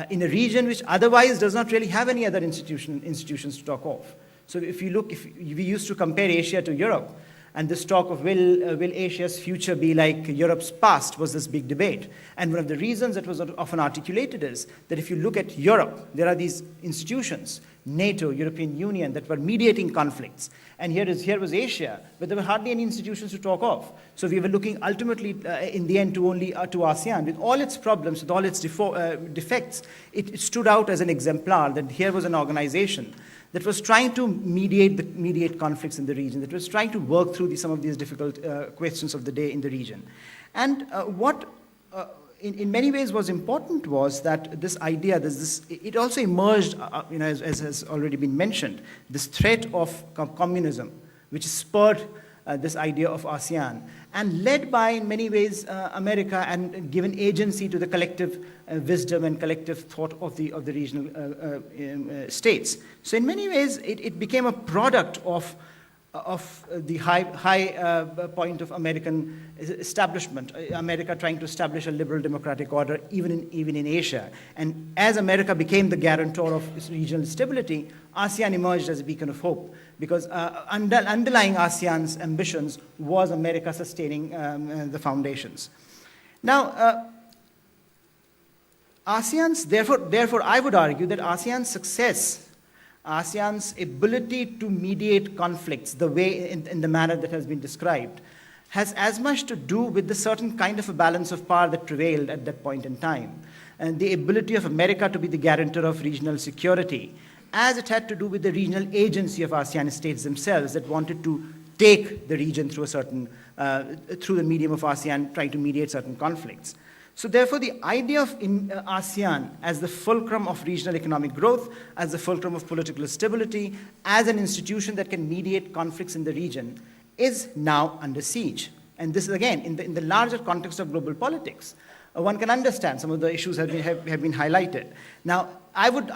In a region which otherwise does not really have any other institutions to talk of. So if we used to compare Asia to Europe, and this talk of will Asia's future be like Europe's past was this big debate. And one of the reasons that was often articulated is that if you look at Europe, there are these institutions, NATO, European Union, that were mediating conflicts. And here was Asia, but there were hardly any institutions to talk of. So we were looking ultimately, in the end, to ASEAN. With all its problems, with all its defects, it stood out as an exemplar that here was an organization that was trying to mediate conflicts in the region, that was trying to work through some of these difficult questions of the day in the region. And what in many ways was important was that this idea, it also emerged, as has already been mentioned, this threat of communism, which spurred this idea of ASEAN, and led by, in many ways, America, and given agency to the collective wisdom and collective thought of the regional states. So in many ways, it became a product of the high point of American establishment, America trying to establish a liberal democratic order even in Asia. And as America became the guarantor of regional stability, ASEAN emerged as a beacon of hope, because underlying ASEAN's ambitions was America sustaining the foundations. Now, ASEAN's, therefore, I would argue that ASEAN's success, ASEAN's ability to mediate conflicts the way, in the manner that has been described, has as much to do with the certain kind of a balance of power that prevailed at that point in time, and the ability of America to be the guarantor of regional security, as it had to do with the regional agency of ASEAN states themselves that wanted to take the region through a certain, through the medium of ASEAN, trying to mediate certain conflicts. So therefore, the idea of ASEAN as the fulcrum of regional economic growth, as the fulcrum of political stability, as an institution that can mediate conflicts in the region, is now under siege. And this is, again, in the larger context of global politics. One can understand some of the issues have been highlighted. Now, I would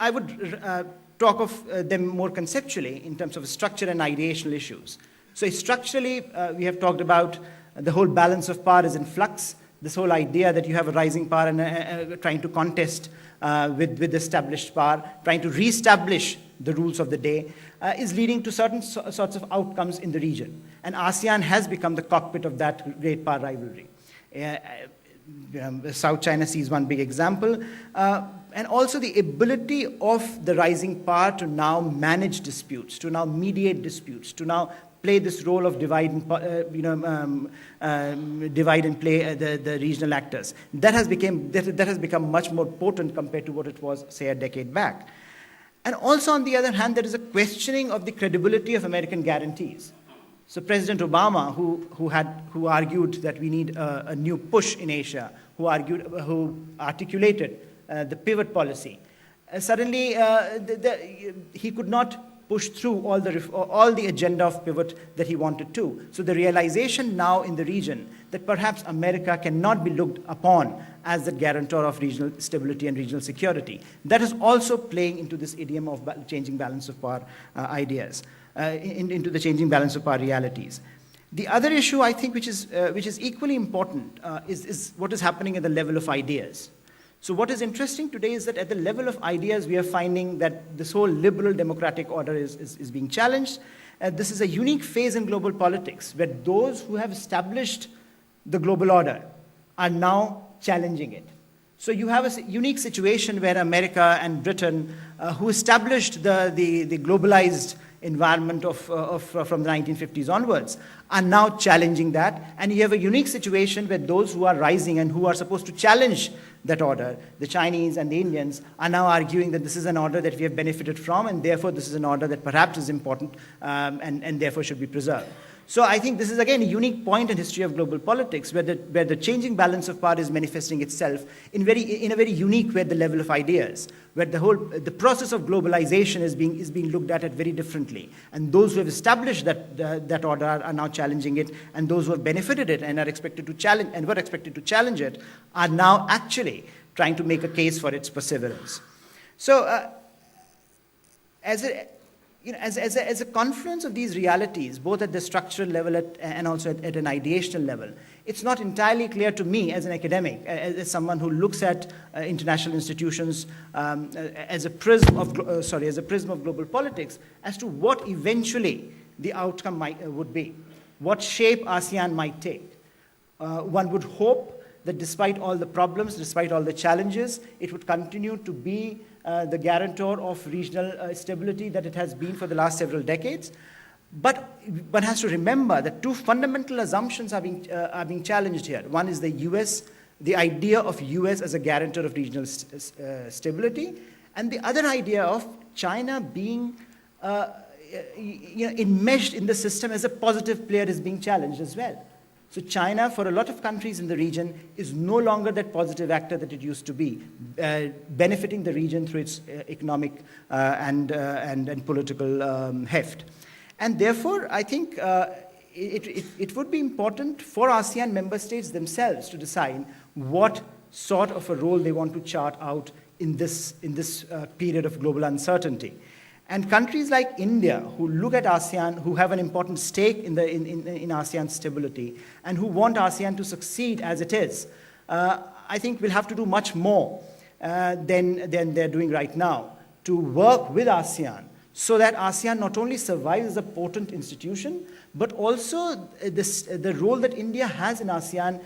talk of them more conceptually in terms of structure and ideational issues. So structurally, we have talked about the whole balance of power is in flux. This whole idea that you have a rising power and trying to contest with established power, trying to reestablish the rules of the day, is leading to certain sorts of outcomes in the region. And ASEAN has become the cockpit of that great power rivalry. South China Sea is one big example. And also the ability of the rising power to now manage disputes, to now mediate disputes, to now play this role of divide and play the regional actors. That has become much more potent compared to what it was, say, a decade back. And also, on the other hand, there is a questioning of the credibility of American guarantees. So President Obama, who argued that we need a new push in Asia, who articulated the pivot policy, suddenly he could not push through all the agenda of pivot that he wanted to. So the realization now in the region that perhaps America cannot be looked upon as the guarantor of regional stability and regional security, that is also playing into this idiom of changing balance of power ideas, into the changing balance of power realities. The other issue, I think, which is equally important, is what is happening at the level of ideas. So what is interesting today is that at the level of ideas, we are finding that this whole liberal democratic order is being challenged. This is a unique phase in global politics, where those who have established the global order are now challenging it. So you have a unique situation where America and Britain, who established the globalized environment from the 1950s onwards, are now challenging that. And you have a unique situation where those who are rising and who are supposed to challenge that order, the Chinese and the Indians, are now arguing that this is an order that we have benefited from, and therefore this is an order that perhaps is important and therefore should be preserved. So I think this is, again, a unique point in history of global politics, where the changing balance of power is manifesting itself in a very unique way at the level of ideas, where the process of globalization is being looked at very differently. And those who have established that order are now challenging it, and those who have benefited it and were expected to challenge it are now actually trying to make a case for its perseverance. So as a confluence of these realities, both at the structural level and also at an ideational level, it's not entirely clear to me as an academic, as someone who looks at international institutions as a prism of global politics, as to what eventually the outcome would be, what shape ASEAN might take. One would hope that despite all the problems, despite all the challenges, it would continue to be the guarantor of regional stability that it has been for the last several decades. But one has to remember that two fundamental assumptions are being challenged here. One is the US, the idea of US as a guarantor of regional stability, and the other idea of China being enmeshed in the system as a positive player is being challenged as well. So China, for a lot of countries in the region, is no longer that positive actor that it used to be, benefiting the region through its economic and political heft. And therefore, I think it would be important for ASEAN member states themselves to decide what sort of a role they want to chart out in this period of global uncertainty. And countries like India, who look at ASEAN, who have an important stake in ASEAN stability, and who want ASEAN to succeed as it is, I think will have to do much more than they're doing right now to work with ASEAN so that ASEAN not only survives as a potent institution, but also the role that India has in ASEAN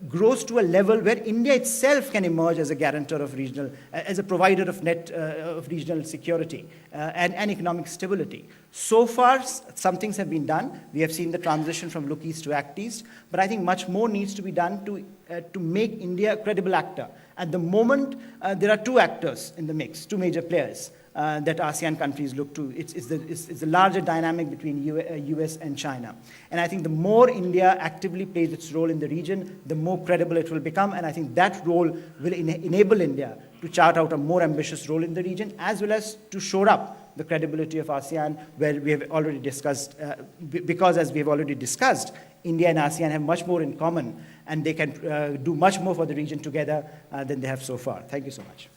grows to a level where India itself can emerge as a guarantor of regional, as a provider of of regional security and economic stability. So far, some things have been done. We have seen the transition from Look East to Act East, but I think much more needs to be done to make India a credible actor. At the moment, there are two actors in the mix, two major players that ASEAN countries look to. It's the larger dynamic between US and China. And I think the more India actively plays its role in the region, the more credible it will become. And I think that role will enable India to chart out a more ambitious role in the region, as well as to shore up the credibility of ASEAN, where we have already discussed, because as we have already discussed, India and ASEAN have much more in common, and they can do much more for the region together than they have so far. Thank you so much.